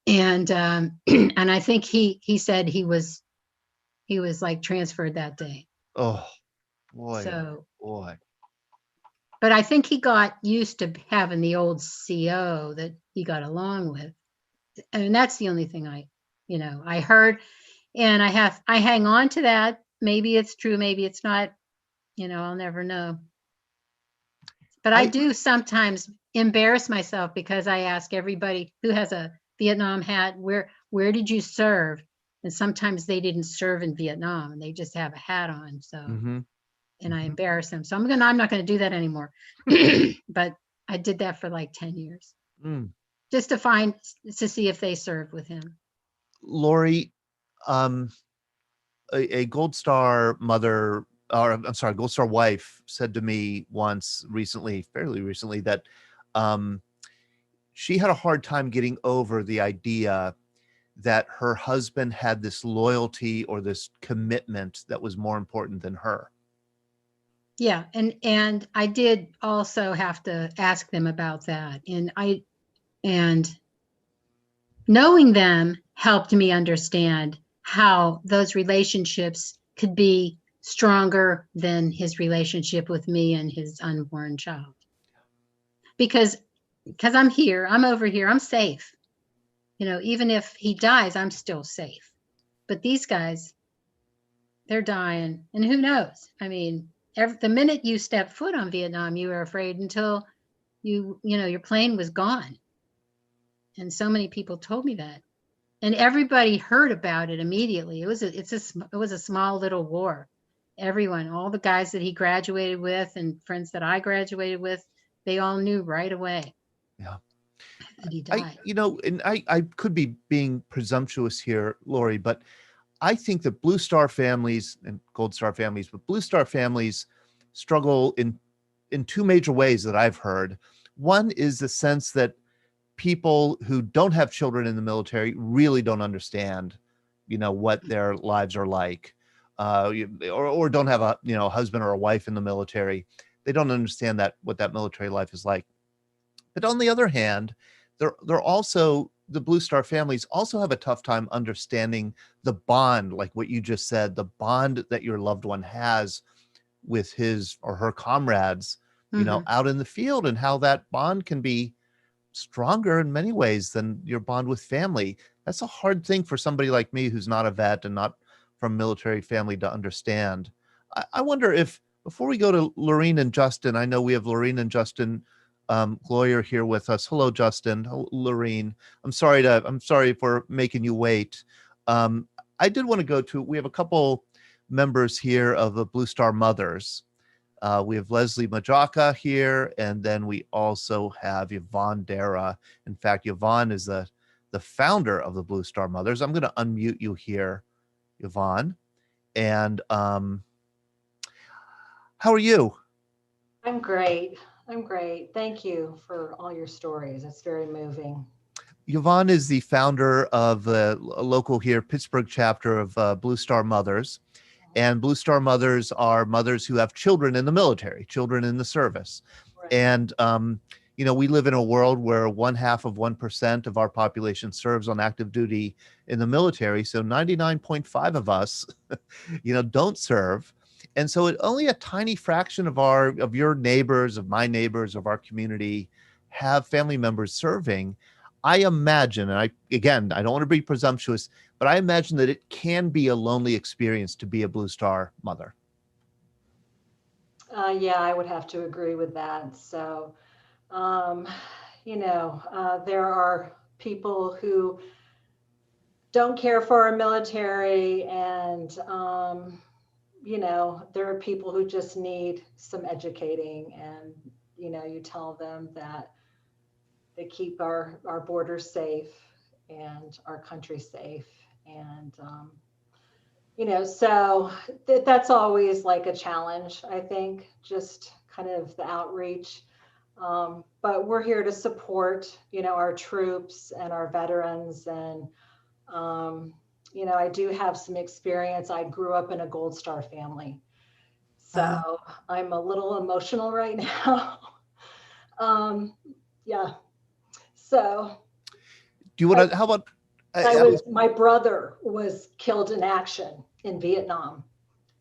And and I think he said he was like transferred that day. Oh, boy. So, Boy. but I think he got used to having the old CO that he got along with. And that's the only thing I heard, and I hang on to that. Maybe it's true, maybe it's not, I'll never know. But I do sometimes embarrass myself because I ask everybody who has a Vietnam hat, where did you serve? And sometimes they didn't serve in Vietnam and they just have a hat on. So, and I embarrass them. So I'm not going to do that anymore. But I did that for like 10 years. Just to see if they served with him. Lori, a Gold Star mother, or I'm sorry, Gold Star wife said to me once fairly recently, that she had a hard time getting over the idea that her husband had this loyalty or this commitment that was more important than her. Yeah, and I did also have to ask them about that, and knowing them helped me understand how those relationships could be stronger than his relationship with me and his unborn child. Because I'm over here, I'm safe. Even if he dies, I'm still safe. But these guys, they're dying, and who knows? I mean, the minute you step foot on Vietnam, you were afraid until your plane was gone. And so many people told me that. And everybody heard about it immediately. It was a small little war. Everyone, all the guys that he graduated with and friends that I graduated with, they all knew right away. Yeah. That he died. And I could be being presumptuous here, Lori, but I think that Blue Star families and Gold Star families, but Blue Star families struggle in two major ways that I've heard. One is the sense that people who don't have children in the military really don't understand, what their lives are like, or don't have a husband or a wife in the military. They don't understand what that military life is like. But on the other hand, they're also, the Blue Star families also have a tough time understanding the bond, like what you just said, the bond that your loved one has with his or her comrades, out in the field, and how that bond can be stronger in many ways than your bond with family. That's a hard thing for somebody like me who's not a vet and not from military family to understand. I wonder if, before we go to Lorene and Justin, I know we have Lorene and Justin Gloyer here with us. Hello, Justin. Hello, Lorene. I'm sorry for making you wait. I did want to we have a couple members here of the Blue Star Mothers. We have Leslie Majaka here, and then we also have Yvonne Dara. In fact, Yvonne is the founder of the Blue Star Mothers. I'm going to unmute you here, Yvonne. And how are you? I'm great. Thank you for all your stories. It's very moving. Yvonne is the founder of the local here, Pittsburgh chapter of Blue Star Mothers. And Blue Star Mothers are mothers who have children in the military, children in the service. Right. And, we live in a world where 0.5% of our population serves on active duty in the military. So 99.5 of us, don't serve. And so only a tiny fraction of your neighbors, of my neighbors, of our community have family members serving. I imagine, and I don't want to be presumptuous, but I imagine that it can be a lonely experience to be a Blue Star mother. Yeah, I would have to agree with that. So, there are people who don't care for our military, and, there are people who just need some educating, and, you tell them that they keep our borders safe and our country safe. And, so that's always like a challenge, I think, just kind of the outreach. But we're here to support, our troops and our veterans. And, I do have some experience. I grew up in a Gold Star family. So I'm a little emotional right now. Yeah. So Do you want to, how about, my brother was killed in action in Vietnam.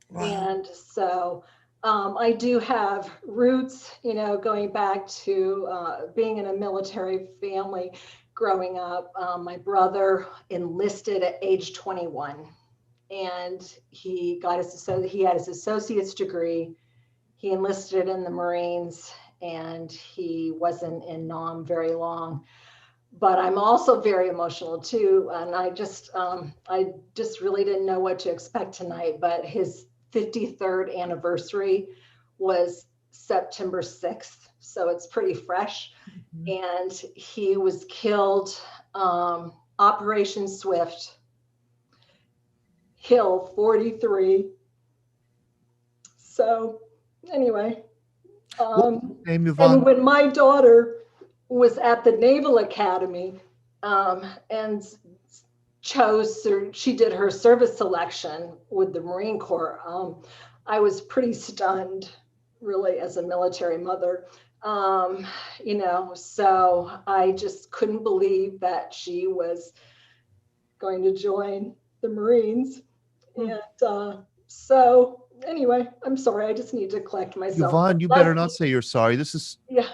Wow. And so I do have roots, going back to being in a military family growing up. My brother enlisted at age 21, and he had his associate's degree. He enlisted in the Marines, and he wasn't in NOM very long. But I'm also very emotional too, and I just really didn't know what to expect tonight. But his 53rd anniversary was September 6th, so it's pretty fresh. And he was killed, Operation Swift, Hill 43. So anyway, and when my daughter was at the Naval Academy and she did her service selection with the Marine Corps, I was pretty stunned, really, as a military mother. So I just couldn't believe that she was going to join the Marines. And so anyway, I'm sorry, I just need to collect myself. Yvonne, you better not say you're sorry. This is, yeah.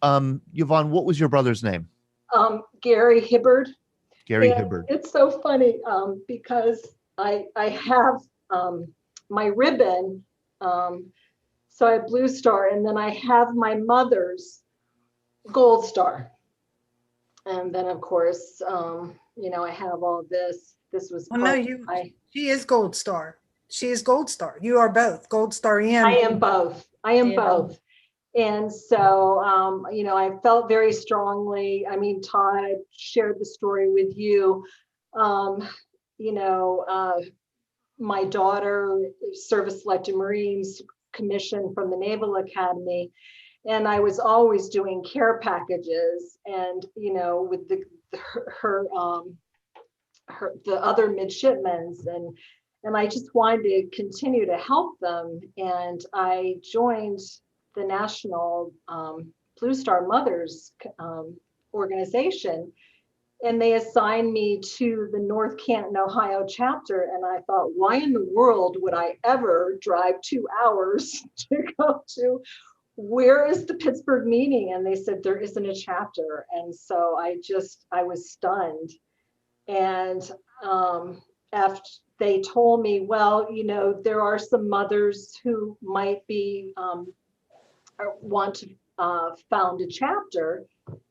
Yvonne, what was your brother's name? Gary Hibbard. Gary And Hibbard. it's so funny because I have my ribbon. So I have Blue Star, and then I have my mother's Gold Star. And then of course, I have all this. This was she is Gold Star. She is Gold Star. You are both Gold Star and I am both. both. And so, I felt very strongly. I mean, Todd shared the story with you. My daughter, service selected Marines, commissioned from the Naval Academy, and I was always doing care packages, and with the other midshipmen, and I just wanted to continue to help them, and I joined the National Blue Star Mothers organization, and they assigned me to the North Canton, Ohio chapter. And I thought, why in the world would I ever drive 2 hours to go to, where is the Pittsburgh meeting? And they said, there isn't a chapter. And so I was stunned. And after they told me, well, there are some mothers who might be, want to found a chapter.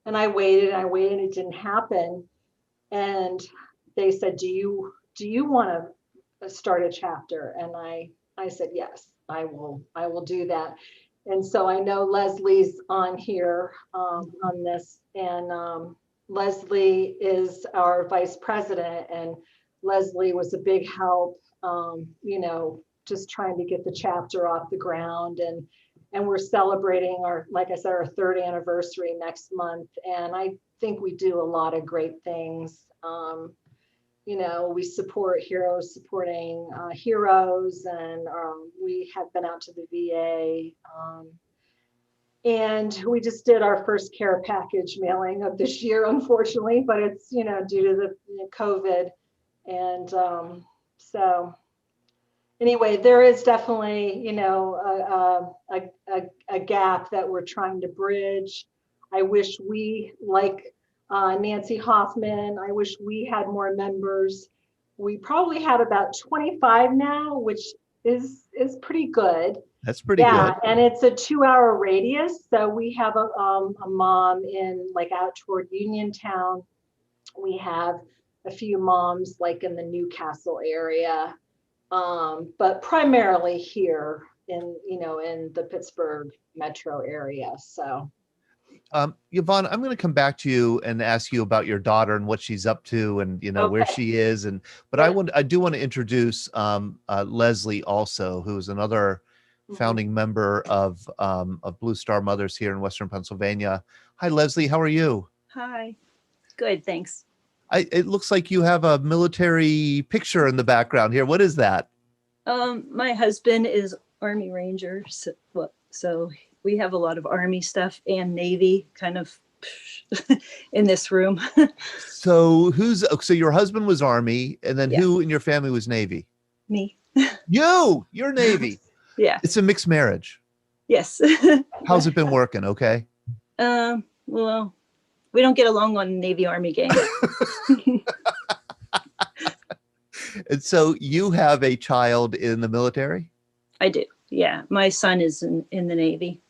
And I waited, it didn't happen. And they said, do you want to start a chapter? And I said, yes, I will do that. And so I know Leslie's on here on this, and Leslie is our vice president, and Leslie was a big help, just trying to get the chapter off the ground. And we're celebrating like I said, our 3rd anniversary next month. And I think we do a lot of great things. We support Heroes Supporting Heroes, and we have been out to the VA. And we just did our first care package mailing of this year, unfortunately, but it's, due to the COVID. And so anyway, there is definitely, a gap that we're trying to bridge. I wish we, like Nancy Hoffman, I wish we had more members. We probably have about 25 now, which is pretty good. That's pretty good. And it's a 2-hour radius. So we have a mom in out toward Uniontown. We have a few moms in the Newcastle area. But primarily here in the Pittsburgh metro area. So. Yvonne, I'm going to come back to you and ask you about your daughter and what she's up to and, where Okay. she is. But Yeah. I do want to introduce Leslie also, who's another founding member of Blue Star Mothers here in Western Pennsylvania. Hi, Leslie. How are you? Hi. Good, thanks. It looks like you have a military picture in the background here. What is that? My husband is Army Ranger, so we have a lot of Army stuff and Navy kind of in this room. So your husband was Army, and then Yeah. who in your family was Navy? Me. You're Navy. Yeah. It's a mixed marriage. Yes. How's it been working? Okay. Well, we don't get along on Navy Army game. And so you have a child in the military? I do. Yeah. My son is in the Navy.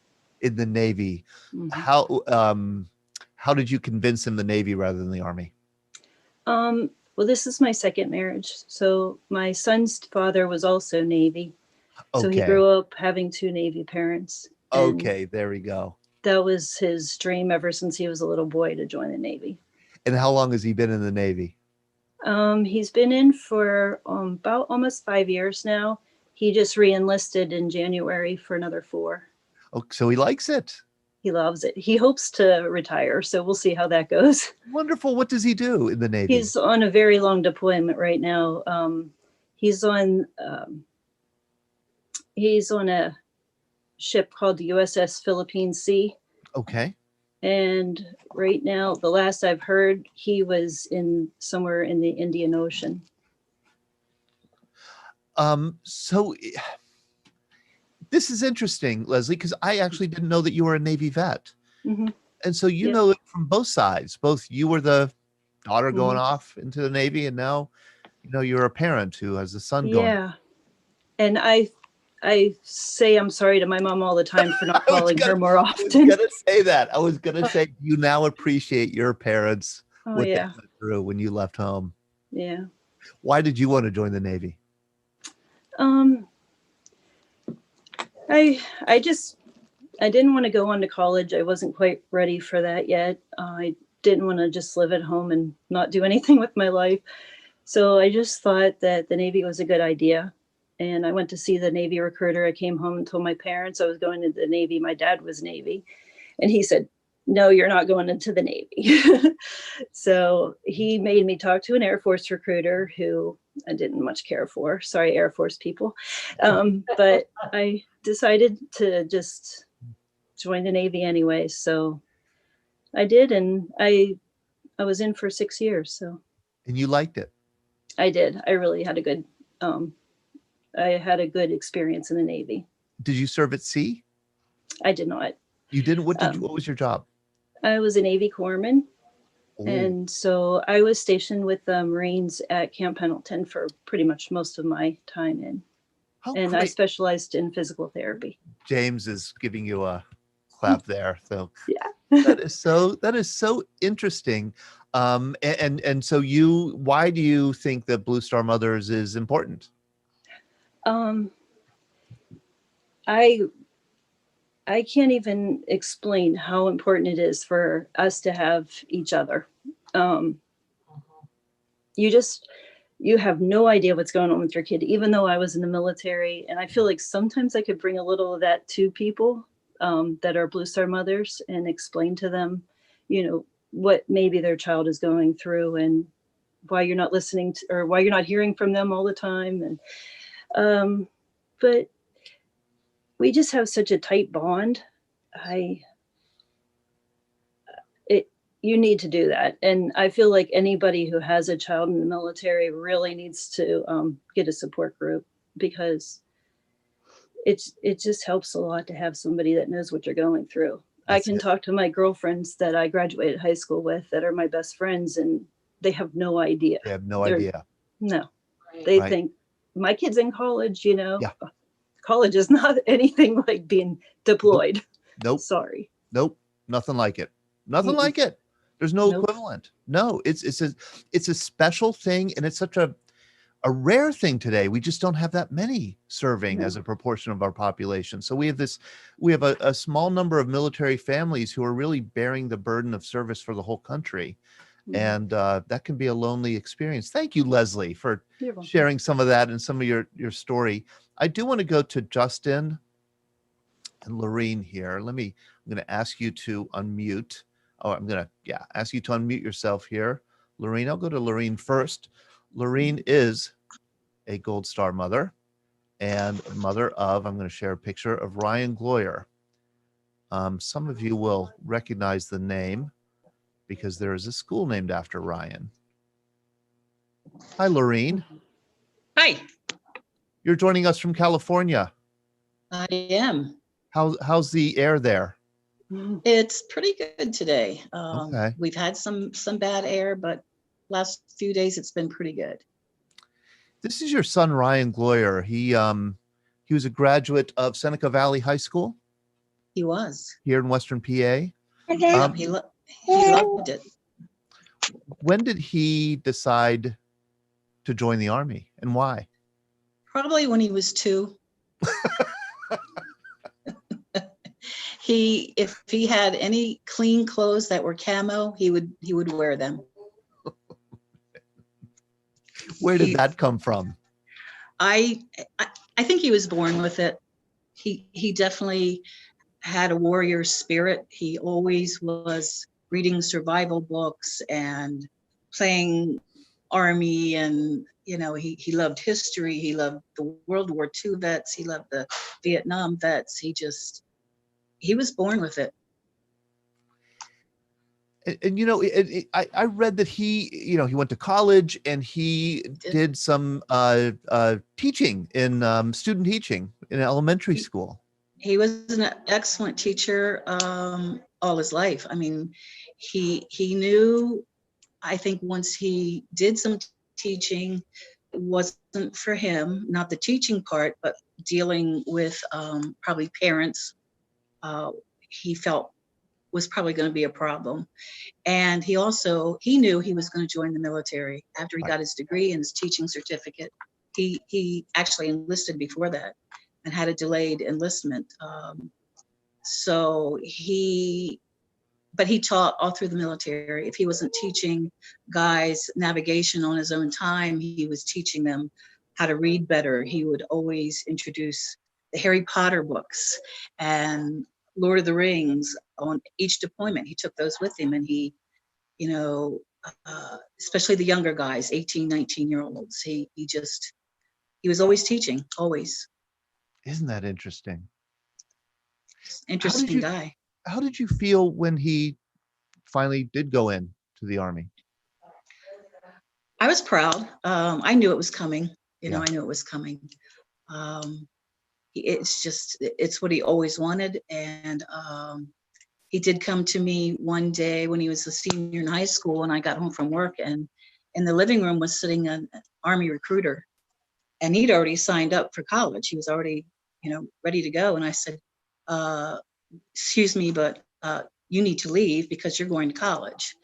In the Navy. Mhm. How did you convince him the Navy rather than the Army? Well, this is my second marriage. So my son's father was also Navy. So he Okay. grew up having two Navy parents. and Okay, there we go. That was his dream ever since he was a little boy, to join the Navy. And how long has he been in the Navy? He's been in for about almost 5 years now. He just re-enlisted in January for another 4. Oh, so he likes it. He loves it. He hopes to retire, so we'll see how that goes. Wonderful. What does he do in the Navy? He's on a very long deployment right now. He's on a ship called the USS Philippine Sea. Okay. And right now, the last I've heard, he was somewhere in the Indian Ocean. So this is interesting, Leslie, because I actually didn't know that you were a Navy vet. Mm-hmm. And so you Yeah. know it from both sides. Both you were the daughter going Mhm. off into the Navy, and now you're a parent who has a son going. Yeah. And I say I'm sorry to my mom all the time for not I was calling her more I was often. gonna say that. I was gonna say you now appreciate your parents Oh, what yeah. they went through when you left home. Yeah. Why did you want to join the Navy? I didn't want to go on to college. I wasn't quite ready for that yet. I didn't want to just live at home and not do anything with my life. So I just thought that the Navy was a good idea. And I went to see the Navy recruiter. I came home and told my parents I was going to the Navy. My dad was Navy. And he said, "No, you're not going into the Navy." So he made me talk to an Air Force recruiter who I didn't much care for. Sorry, Air Force people. But I decided to just join the Navy anyway. So I did. And I was in for 6 years. So And you liked it. I did. I really had a good experience in the Navy. Did you serve at sea? I did not. You didn't? What was your job? I was a Navy corpsman. Ooh. And so I was stationed with the Marines at Camp Pendleton for pretty much most of my time in. How And I great. specialized in physical therapy. James is giving you a clap there. So Yeah. that is so interesting. And so why do you think that Blue Star Mothers is important? I can't even explain how important it is for us to have each other. You have no idea what's going on with your kid, even though I was in the military. And I feel like sometimes I could bring a little of that to people that are Blue Star mothers and explain to them, what maybe their child is going through and why you're not listening to, or why you're not hearing from them all the time. And, but we just have such a tight bond. You need to do that. And I feel like anybody who has a child in the military really needs to get a support group, because it just helps a lot to have somebody that knows what you're going through. I can talk to my girlfriends that I graduated high school with that are my best friends, and they have no idea. They have no idea. No, they Right. think my kid's in college, Yeah. College is not anything like being deployed. Nope. Sorry. Nope. Nothing like it. Nothing Mm-mm. like it. There's no Nope. equivalent. No, it's a special thing, and it's such a a rare thing today. We just don't have that many serving as a proportion of our population. So we have a small number of military families who are really bearing the burden of service for the whole country. And that can be a lonely experience. Thank you, Leslie, for You're welcome. sharing some of that and some of your story. I do want to go to Justin and Lorene here. I'm going to ask you to unmute. Oh, I'm going to, ask you to unmute yourself here. Lorene, I'll go to Lorene first. Lorene is a Gold Star mother and mother of, I'm going to share a picture of Ryan Gloyer. Some of you will recognize the name because there is a school named after Ryan. Hi, Lorene. Hi, You're joining us from California. I am. How's the air there? It's pretty good today. Okay. We've had some bad air, but last few days it's been pretty good. This is your son, Ryan Gloyer. He was a graduate of Seneca Valley High School He was. here in Western PA. He loved it. When did he decide to join the Army and why? Probably when he was 2. If he had any clean clothes that were camo, he would wear them. Where did that come from? I think he was born with it. He definitely had a warrior spirit. He always was reading survival books and playing Army, and he loved history. He loved the World War II vets. He loved the Vietnam vets. He was born with it. And I read that he went to college and he did some teaching in student teaching in elementary school. He was an excellent teacher all his life. I mean, he knew, I think once he did some teaching, it wasn't for him, not the teaching part, but dealing with probably parents, he felt was probably going to be a problem. And he knew he was going to join the military after he got his degree and his teaching certificate. He actually enlisted before that and had a delayed enlistment. But he taught all through the military. If he wasn't teaching guys navigation on his own time, he was teaching them how to read better. He would always introduce the Harry Potter books and Lord of the Rings on each deployment. He took those with him, and he, especially the younger guys, 18, 19-year-olds, he was always teaching, always. Isn't that interesting? Interesting guy. How did you feel when he finally did go in to the Army? I was proud. I knew it was coming. I knew it was coming. It's what he always wanted. And he did come to me one day when he was a senior in high school, and I got home from work, and in the living room was sitting an Army recruiter, and he'd already signed up for college. He was already, ready to go. And I said, excuse me, but you need to leave because you're going to college.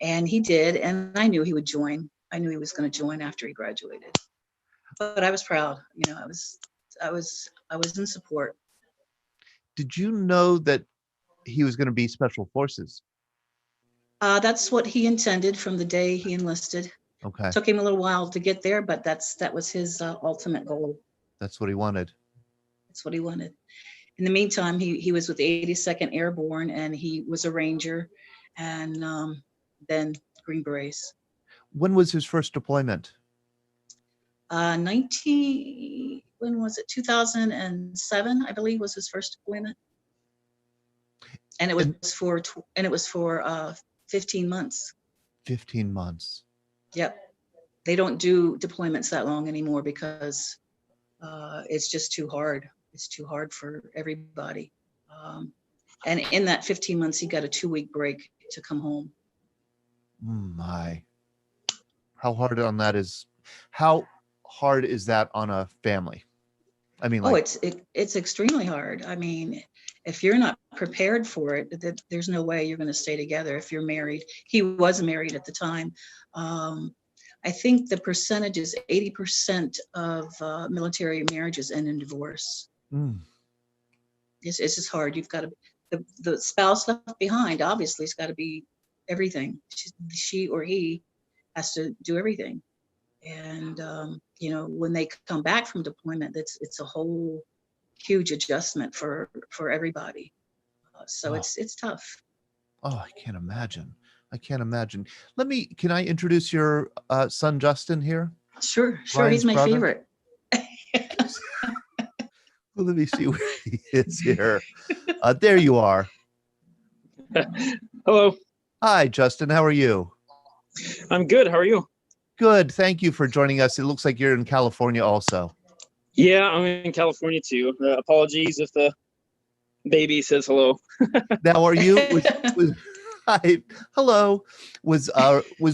And he did. And I knew he would join. I knew he was going to join after he graduated. But I was proud. I was in support. Did you know that he was going to be Special Forces? That's what he intended from the day he enlisted. Okay. Took him a little while to get there, but that was his ultimate goal. That's what he wanted. That's what he wanted. In the meantime, he was with the 82nd Airborne, and he was a Ranger, and then Green Berets. When was his first deployment? 2007, I believe, was his first deployment. And it was for 15 months. 15 months. Yep. They don't do deployments that long anymore because it's just too hard. It's too hard for everybody. And in that 15 months, he got a 2-week break to come home. My, how hard is that on a family? I mean, it's extremely hard. I mean, if you're not prepared for it, there's no way you're going to stay together if you're married. He was married at the time. I think the percentage is 80% of military marriages end in divorce. Mm. It's just hard. You've got to, the spouse left behind, obviously, it's got to be everything. She or he has to do everything. And, you know, when they come back from deployment, it's a whole huge adjustment for everybody. So Oh. it's tough. Oh, I can't imagine. I can't imagine. Can I introduce your son, Justin, here? Sure, Ryan's he's my brother? favorite. Well, let me see where he is here. There you are. Hello, Hi, Justin. How are you? I'm good. How are you? Good. Thank you for joining us. It looks like you're in California also. Yeah, I'm in California too. Apologies if the baby says hello. Now, are you? Hi, hello. Was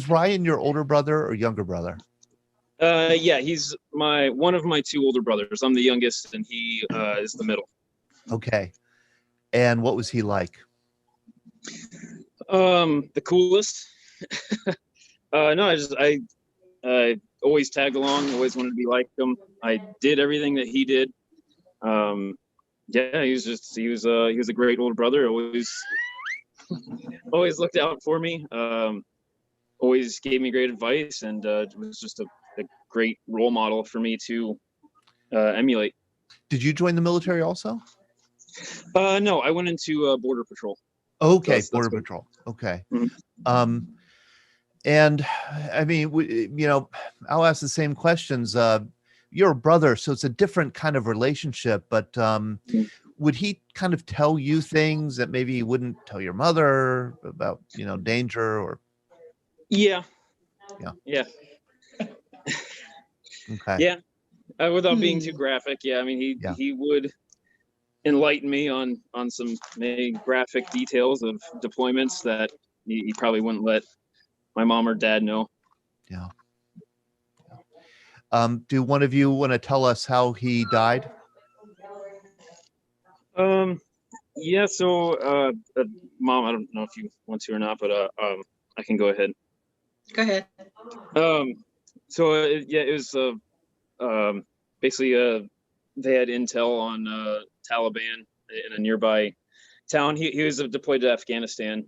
Ryan your older brother or younger brother? Yeah, he's one of my two older brothers. I'm the youngest, and he is the middle. Okay. And what was he like? The coolest. No, I always tagged along. Always wanted to be like him. I did everything that he did. Yeah, he was a great older brother. Always looked out for me. Always gave me great advice, and was just a great role model for me to emulate. Did you join the military also? No, I went into Border Patrol. Okay, That's Border good. Patrol. Okay. Mhm. And I mean, you know, I'll ask the same questions. You're a brother, so it's a different kind of relationship, but would he kind of tell you things that maybe he wouldn't tell your mother about, you know, danger or? Yeah. Yeah. Yeah. Okay. Yeah. Without being too graphic, yeah. I mean, Yeah. he would enlighten me on some maybe graphic details of deployments that he probably wouldn't let my mom or dad know. Yeah. Do one of you want to tell us how he died? Yeah. So, Mom, I don't know if you want to or not, but I can go ahead. Go ahead. So yeah, it was basically they had intel on Taliban in a nearby town. He was deployed to Afghanistan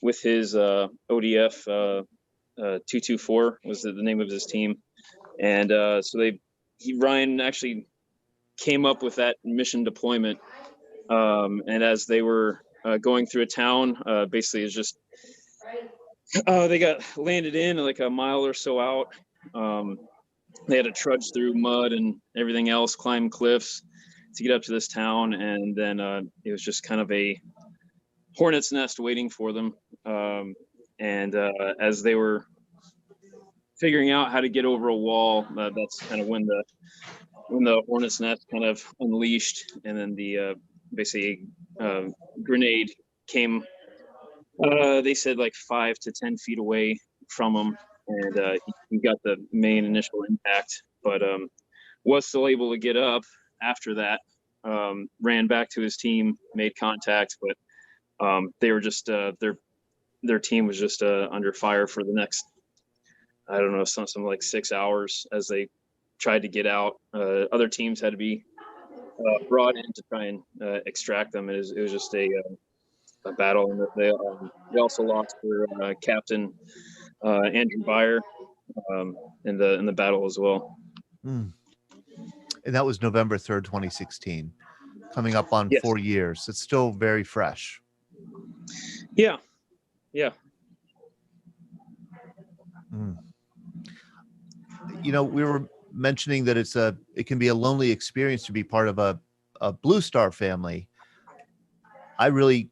with his ODF 224 was the name of his team, and so Ryan actually came up with that mission deployment, and as they were going through a town, basically it's just they got landed in like a mile or so out. They had to trudge through mud and everything else, climb cliffs to get up to this town, and then it was just kind of a hornet's nest waiting for them. And as they were figuring out how to get over a wall, that's kind of when the hornet's nest kind of unleashed, and then the basically grenade came. They said like 5 to 10 feet away from him, and he got the main initial impact, but was still able to get up after that. Ran back to his team, made contact, but they were just their team was just under fire for the next, I don't know, something like 6 hours as they tried to get out. Other teams had to be brought in to try and extract them. It was just a battle, and they also lost their captain Andrew Byer in the battle as well. And that was November 3rd, 2016, coming up on Yes. 4 years. It's still very fresh. Yeah. Yeah. You know, we were mentioning that it can be a lonely experience to be part of a Blue Star family. I really,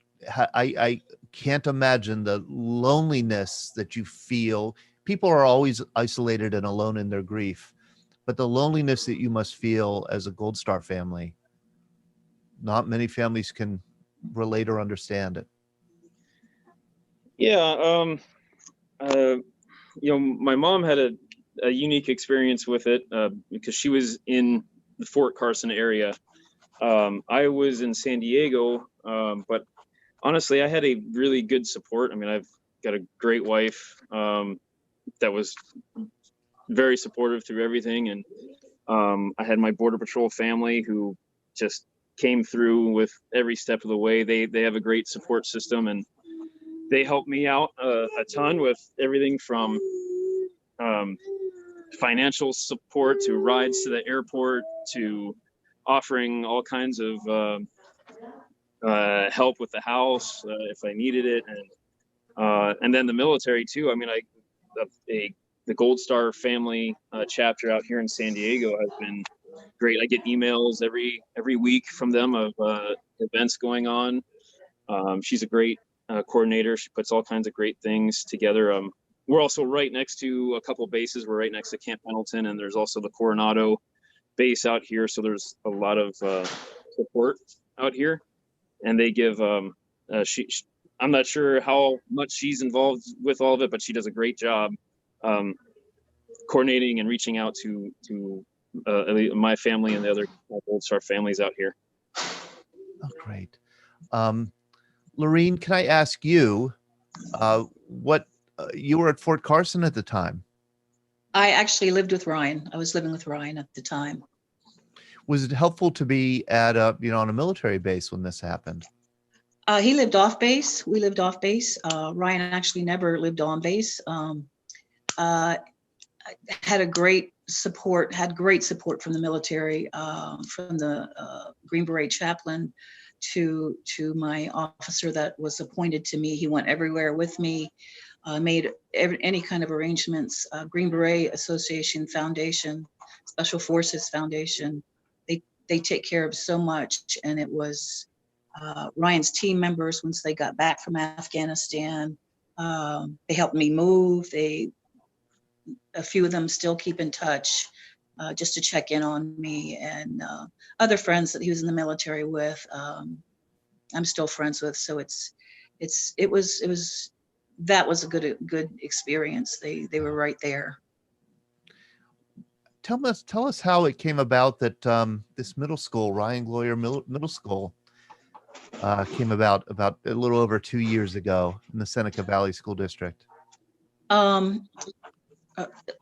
I can't imagine the loneliness that you feel. People are always isolated and alone in their grief, but the loneliness that you must feel as a Gold Star family, not many families can relate or understand it. Yeah. You know, my mom had a unique experience with it because she was in the Fort Carson area. I was in San Diego, but honestly, I had a really good support. I mean, I've got a great wife, that was very supportive through everything. And I had my Border Patrol family who just came through with every step of the way. They have a great support system, and they helped me out a ton with everything from financial support to rides to the airport to offering all kinds of help with the house if I needed it, and then the military too. I mean, the Gold Star family chapter out here in San Diego has been great. I get emails every week from them of events going on. She's a great coordinator. She puts all kinds of great things together. We're also right next to a couple bases. We're right next to Camp Pendleton, and there's also the Coronado base out here. So there's a lot of support out here, and they give. I'm not sure how much she's involved with all of it, but she does a great job coordinating and reaching out to my family and the other Gold Star families out here. Oh, great. Lorene, can I ask you, what you were at Fort Carson at the time? I actually lived with Ryan. I was living with Ryan at the time. Was it helpful to be at on a military base when this happened? He lived off base. We lived off base. Ryan actually never lived on base. Had great support from the military, from the Green Beret chaplain to my officer that was appointed to me. He went everywhere with me, made any kind of arrangements. Green Beret Association Foundation, Special Forces Foundation, they take care of so much. And it was Ryan's team members, once they got back from Afghanistan, they helped me move. A few of them still keep in touch just to check in on me, and other friends that he was in the military with, I'm still friends with. So that was a good experience. They were right there. Tell us how it came about that this middle school, Ryan Gloyer Middle School, came about a little over 2 years ago in the Seneca Valley School District.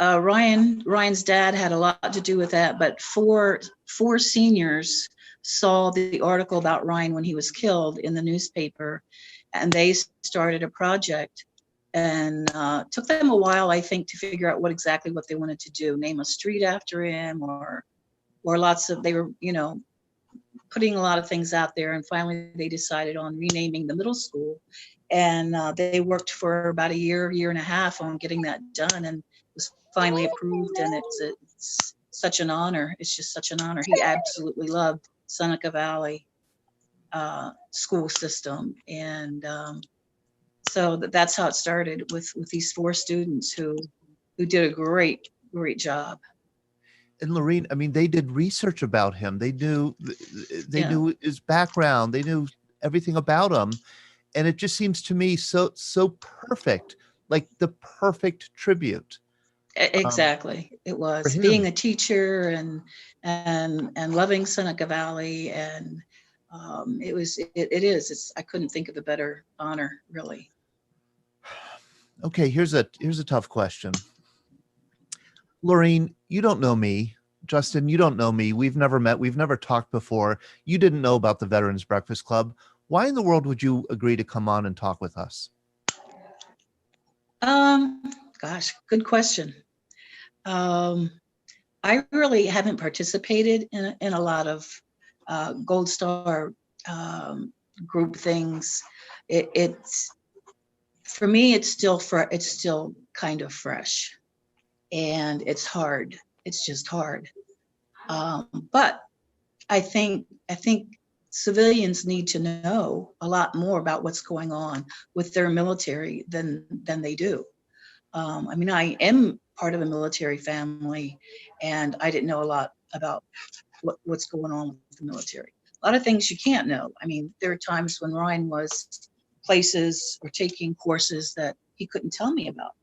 Ryan's dad had a lot to do with that, but four seniors saw the article about Ryan when he was killed in the newspaper, and they started a project. And took them a while, I think, to figure out what they wanted to do, name a street after him, or they were, putting a lot of things out there. And finally they decided on renaming the middle school. And they worked for about a year and a half on getting that done, and it was finally approved. And it's such an honor. It's just such an honor. He absolutely loved Seneca Valley school system. And so that's how it started with these four students who did a great job. And Lorene, I mean, they did research about him. They knew knew his background. They knew everything about him. And it just seems to me so perfect, like the perfect tribute. Exactly. It was being a teacher and loving Seneca Valley. And it is. I couldn't think of a better honor, really. Okay, here's a tough question. Lorene, you don't know me. Justin, you don't know me. We've never met. We've never talked before. You didn't know about the Veterans Breakfast Club. Why in the world would you agree to come on and talk with us? Gosh, good question. I really haven't participated in a lot of Gold Star group things. For me, it's still kind of fresh, and it's hard. It's just hard. But I think civilians need to know a lot more about what's going on with their military than they do. I mean, I am part of a military family, and I didn't know a lot about what's going on with the military. A lot of things you can't know. I mean, there are times when Ryan was places or taking courses that he couldn't tell me about.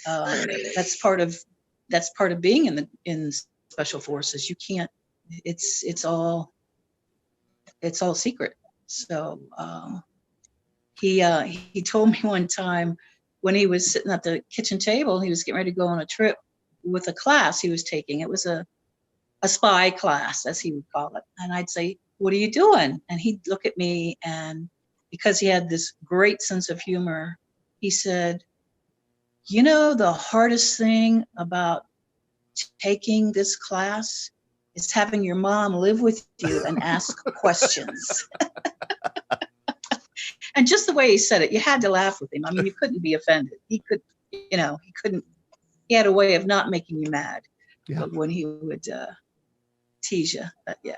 That's part of being in special forces. You can't. It's all secret. So he told me one time when he was sitting at the kitchen table, he was getting ready to go on a trip with a class he was taking. It was a spy class, as he would call it. And I'd say, "What are you doing?" And he'd look at me, and because he had this great sense of humor, he said, "You know, the hardest thing about taking this class is having your mom live with you and ask questions." And just the way he said it, you had to laugh with him. I mean, you couldn't be offended. He couldn't, he had a way of not making you mad. Yeah. But when he would tease you, yeah.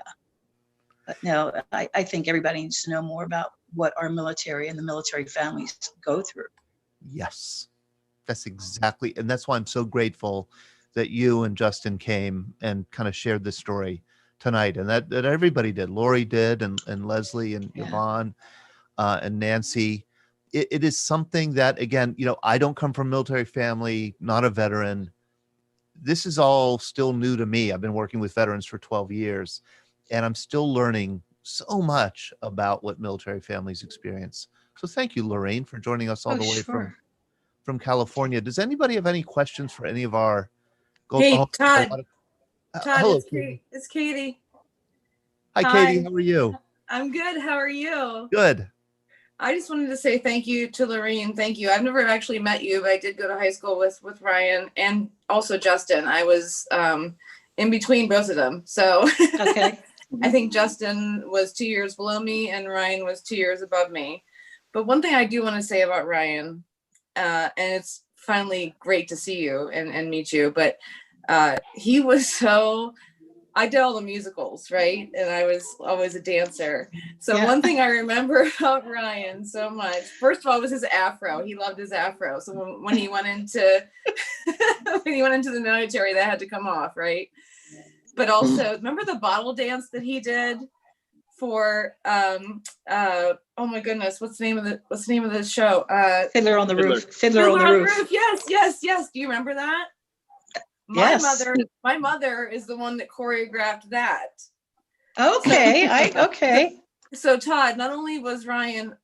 But no, I think everybody needs to know more about what our military and the military families go through. Yes, that's exactly. And that's why I'm so grateful that you and Justin came and kind of shared this story tonight, and that everybody did. Lori did, and Leslie and Yeah. Yvonne and Nancy. It is something that, again, I don't come from a military family, not a veteran. This is all still new to me. I've been working with veterans for 12 years, and I'm still learning so much about what military families experience. So thank you, Lorraine, for joining us all the way from California. Does anybody have any questions for any of our Hey, oh, Todd. Todd, hello, it's Katie. It's Katie. Hi, Katie. How are you? I'm good. How are you? Good. I just wanted to say thank you to Lorraine. Thank you. I've never actually met you, but I did go to high school with Ryan and also Justin. I was in between both of them. So Okay. I think Justin was 2 years below me and Ryan was 2 years above me. But one thing I do want to say about Ryan, and it's finally great to see you and meet you, but he was so, I did all the musicals, right? And I was always a dancer. So Yeah. one thing I remember about Ryan so much, first of all, was his afro. He loved his afro. So when he went into when he went into the military, that had to come off, right? But also, remember the bottle dance that he did for oh my goodness, what's the name of the show? Fiddler on the Roof. Fiddler on the Roof. Yes. Do you remember that? Yes. My mother is the one that choreographed that. Okay. Okay. So Todd, not only was Ryan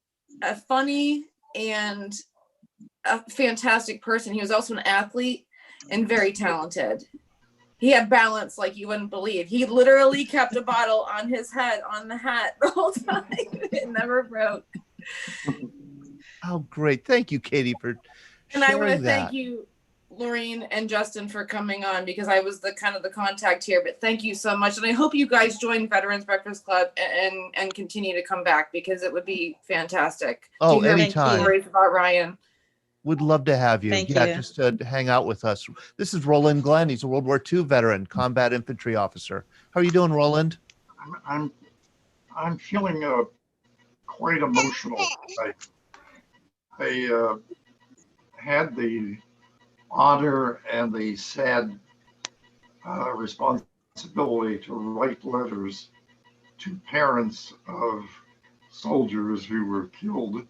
a funny and a fantastic person, he was also an athlete and very talented. He had balance like you wouldn't believe. He literally kept a bottle on his head, on the hat the whole time. It never broke. Oh, great. Thank you, Katie, for And sharing I want to that. thank you, Lorraine and Justin, for coming on, because I was the contact here. But thank you so much. And I hope you guys join Veterans Breakfast Club and continue to come back, because it would be fantastic. Oh, to hear anytime. stories about Ryan. Would love to have you. Thank yeah, you. just to hang out with us. This is Roland Glenn. He's a World War II veteran, combat infantry officer. How are you doing, Roland? I'm feeling quite emotional. I had the honor and the sad responsibility to write letters to parents of soldiers who were killed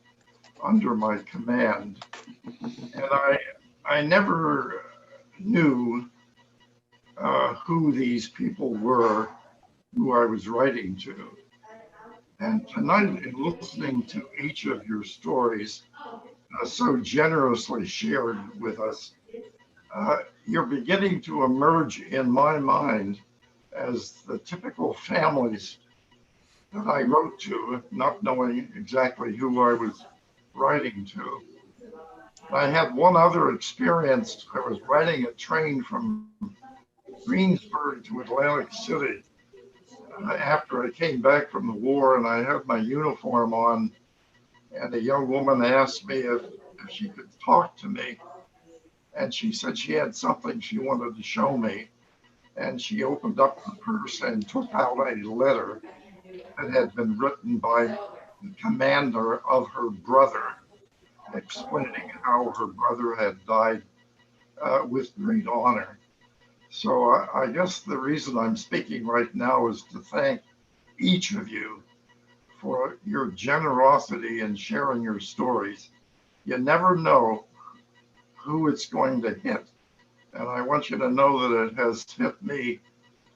under my command. And I never knew who these people were who I was writing to. And tonight, in listening to each of your stories, so generously shared with us, you're beginning to emerge in my mind as the typical families that I wrote to, not knowing exactly who I was writing to. I had one other experience. I was riding a train from Greensburg to Atlantic City after I came back from the war, and I had my uniform on, and a young woman asked me if she could talk to me, and she said she had something she wanted to show me, and she opened up the purse and took out a letter that had been written by the commander of her brother, explaining how her brother had died with great honor. So I guess the reason I'm speaking right now is to thank each of you for your generosity in sharing your stories. You never know who it's going to hit. And I want you to know that it has hit me.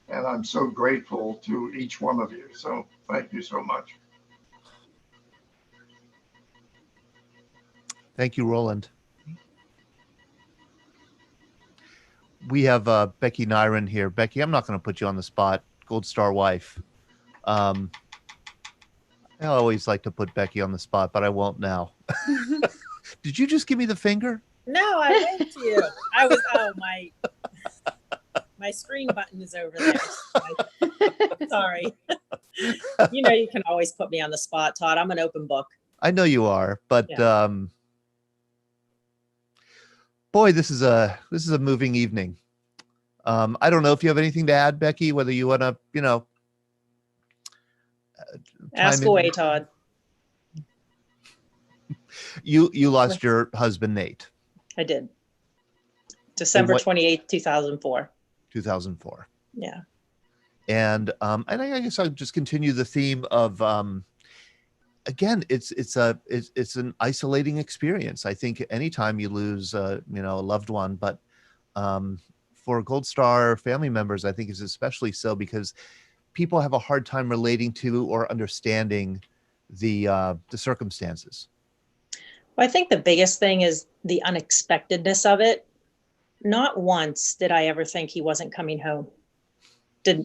And I'm so grateful to each one of you. So thank you so much. Thank you, Roland. we have Becky Nyron here. Becky, I'm not going to put you on the spot. Gold Star wife. I always like to put Becky on the spot, but I won't now. Did you just give me the finger? No, I waved to you. I was, oh, my screen button is over there. Sorry. You know, you can always put me on the spot, Todd. I'm an open book. I know you are, but Yeah. boy, this is a moving evening. I don't know if you have anything to add, Becky, whether you want to, Ask chime in. away, Todd. You lost your husband, Nate, I did. December 28th, 2004. 2004. Yeah. And I guess I'll just continue the theme of, again, it's an isolating experience. I think anytime you lose, a loved one, but for Gold Star family members, I think is especially so because people have a hard time relating to or understanding the circumstances. Well, I think the biggest thing is the unexpectedness of it. Not once did I ever think he wasn't coming home.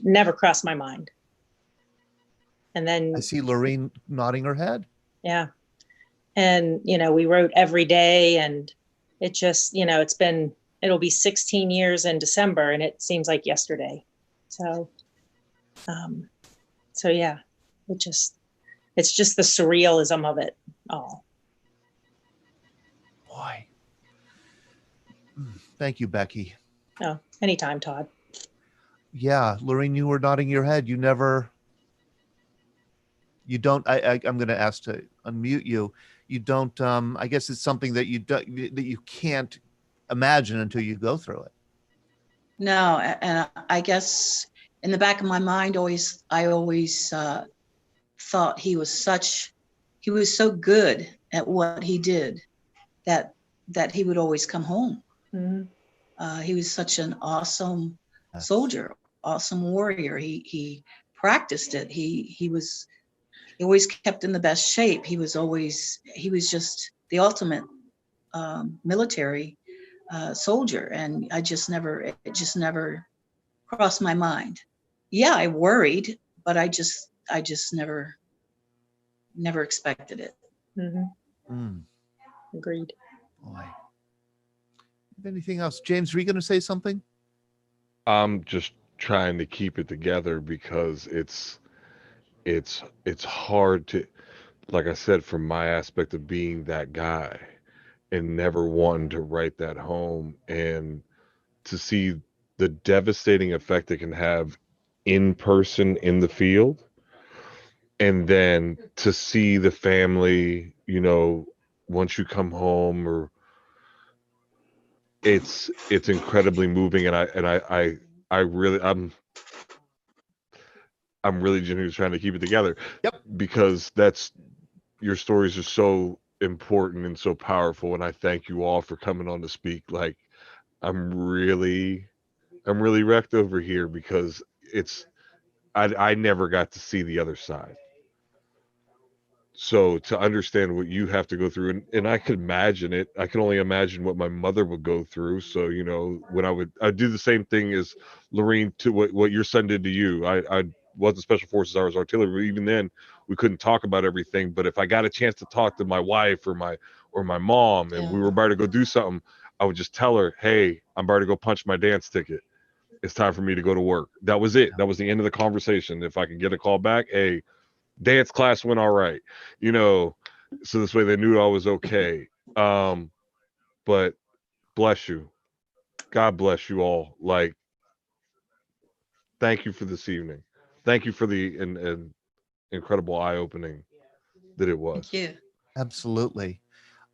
Never crossed my mind. And then I see Lorene nodding her head. Yeah. And, we wrote every day, and it just, it'll be 16 years in December, and it seems like yesterday. So yeah, it's just the surrealism of it all. Boy. Thank you, Becky. Oh, anytime, Todd. Yeah, Lorene, you were nodding your head. You don't, I'm going to ask to unmute you. You don't, I guess it's something that you can't imagine until you go through it. No, and I guess in the back of my mind, I always thought he was so good at what he did that he would always come home. Mm-hmm. He was such an awesome soldier, awesome warrior. He practiced it. He always kept in the best shape. He was just the ultimate military soldier. And it just never crossed my mind. Yeah, I worried, but I just never expected it. Mm-hmm. Agreed. Boy. Anything else? James, were you going to say something? I'm just trying to keep it together because it's hard to, like I said, from my aspect of being that guy and never wanting to write that home, and to see the devastating effect it can have in person in the field, and then to see the family, once you come home, or it's incredibly moving. And I'm really genuinely trying to keep it together. Yep. Because your stories are so important and so powerful, and I thank you all for coming on to speak. Like, I'm really wrecked over here because I never got to see the other side. So to understand what you have to go through, and I could imagine it. I can only imagine what my mother would go through. So, when I'd do the same thing as Lorene, to what your son did to you. I wasn't special forces, I was artillery, but even then we couldn't talk about everything. But if I got a chance to talk to my wife or my mom, and we were about to go do something, I would just tell her, hey, I'm about to go punch my dance ticket. It's time for me to go to work. That was it. That was the end of the conversation. If I could get a call back, hey, dance class went all right, so this way they knew I was okay. But bless you. God bless you all. Like, thank you for this evening. Thank you for the incredible eye-opening that it was. Thank you. Absolutely.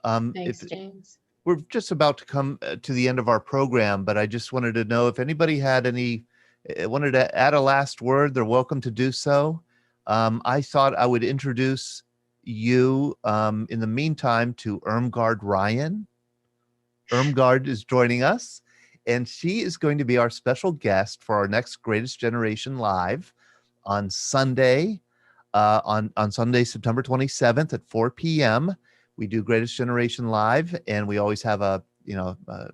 Thanks, James. We're just about to come to the end of our program, but I just wanted to know if anybody had wanted to add a last word. They're welcome to do so. I thought I would introduce you in the meantime to Irmgard Ryan. Irmgard is joining us, and she is going to be our special guest for our next Greatest Generation Live on Sunday, on Sunday, September 27th at 4 p.m. We do Greatest Generation Live, and we always have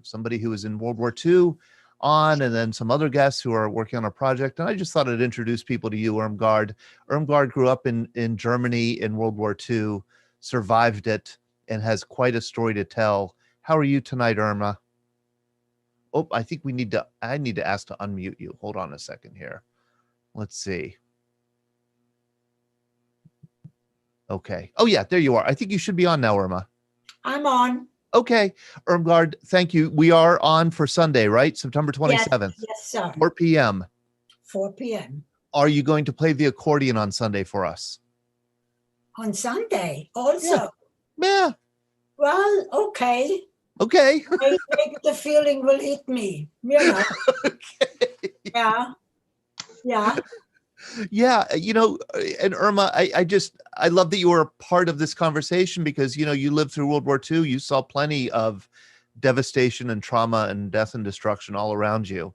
somebody who was in World War II on, and then some other guests who are working on a project. And I just thought I'd introduce people to you, Irmgard. Irmgard grew up in Germany in World War II, survived it, and has quite a story to tell. How are you tonight, Irma? Oh, I think I need to ask to unmute you. Hold on a second here. Let's see. Okay. Oh yeah, there you are. I think you should be on now, Irma. I'm on. Okay. Irmgard, thank you. We are on for Sunday, right? September 27th. Yes, sir. 4 p.m. 4 p.m. Are you going to play the accordion on Sunday for us? On Sunday also. Yeah. Well, okay. Okay. Maybe the feeling will hit me, you know. Okay. Yeah. Yeah. Yeah, and Irma, I love that you were a part of this conversation because, you lived through World War II. You saw plenty of devastation and trauma and death and destruction all around you.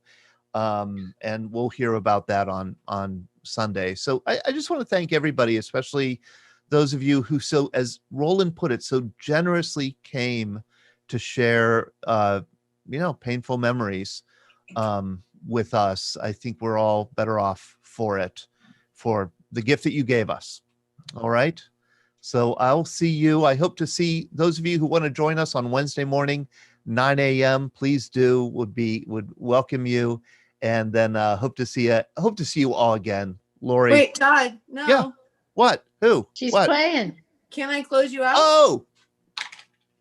And we'll hear about that on Sunday. So I just want to thank everybody, especially those of you who, so as Roland put it, so generously came to share, painful memories with us. I think we're all better off for it, for the gift that you gave us. All right. So I'll see you. I hope to see those of you who want to join us on Wednesday morning, 9 a.m. Please do. Would welcome you. And then hope to see you all again. Lori. Wait, Todd. No. Yeah. What? Who? She's what? playing. Can I close you out? Oh.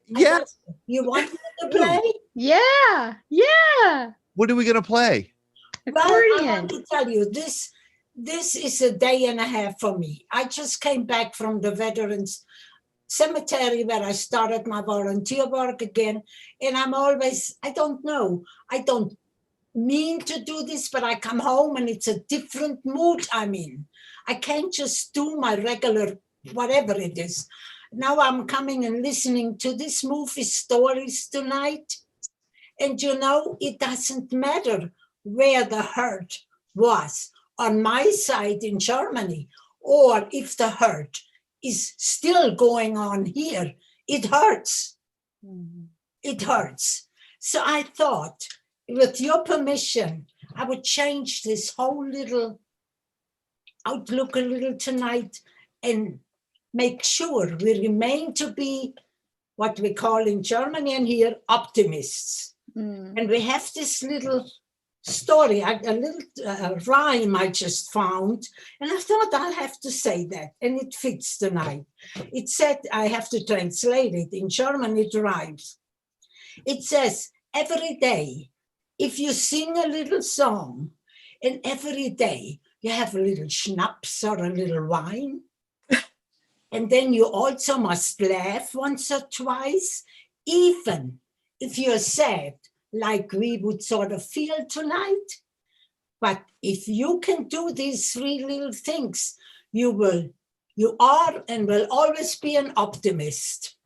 Yeah. You want me to play? Yeah. Yeah. What are we going to play? Well, I want to tell you, this is a day and a half for me. I just came back from the Veterans Cemetery where I started my volunteer work again. And I don't know, I don't mean to do this, but I come home and it's a different mood I'm in. I can't just do my regular, whatever it is. Now I'm coming and listening to this movie stories tonight. And it doesn't matter where the hurt was, on my side in Germany, or if the hurt is still going on here, it hurts. Mm-hmm. It hurts. So I thought, with your permission, I would change this whole little outlook a little tonight and make sure we remain to be what we call in Germany and here optimists. Mm. And we have this little story, a little rhyme I just found, and I thought I'll have to say that, and it fits tonight. It said, I have to translate it. In German, it rhymes. It says, every day, if you sing a little song, and every day you have a little schnapps or a little wine, and then you also must laugh once or twice, even if you're sad, like we would sort of feel tonight. But if you can do these three little things, you are and will always be an optimist.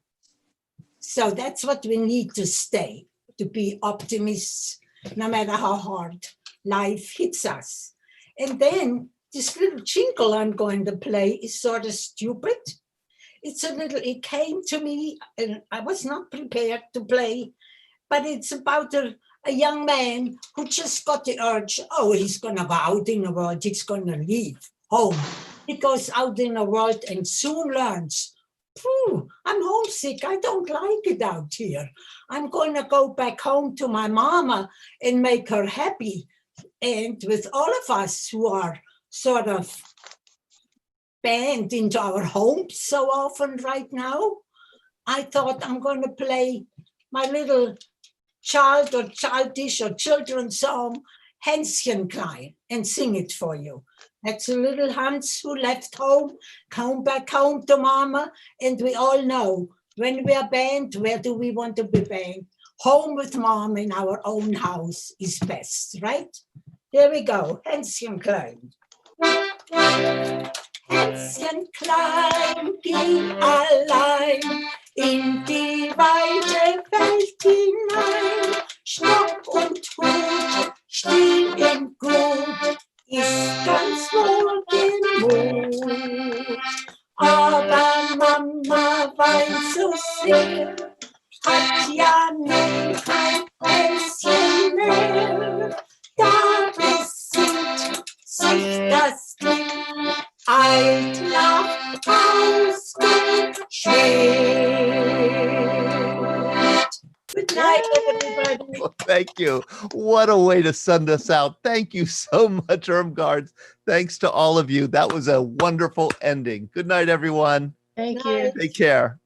So that's what we need to stay, to be optimists, no matter how hard life hits us. And then this little jingle I'm going to play is sort of stupid. It came to me and I was not prepared to play, but it's about a young man who just got the urge, he's going to go out in the world, he's going to leave home. He goes out in the world and soon learns, I'm homesick, I don't like it out here. I'm going to go back home to my mama and make her happy. And with all of us who are sort of banned into our homes so often right now, I thought I'm going to play my little child or childish or children's song, Hänschen klein, and sing it for you. That's a little Hans who left home, come back home to mama, and we all know when we are banned, where do we want to be banned? Home with mom in our own house is best, right? Here we go, Hänschen klein. Hänschen klein ging allein in die weite Welt hinein. Stock und Hut, stiel ihm gut, ist ganz wohl gemut. Aber Mama weint so sehr, hat ja nun kein Hänschen mehr. night, everybody. Well, thank you. What a way to send us out. Thank you so much, Irmgard. Thanks to all of you. That was a wonderful ending. Good night, everyone. Thank you. Take care.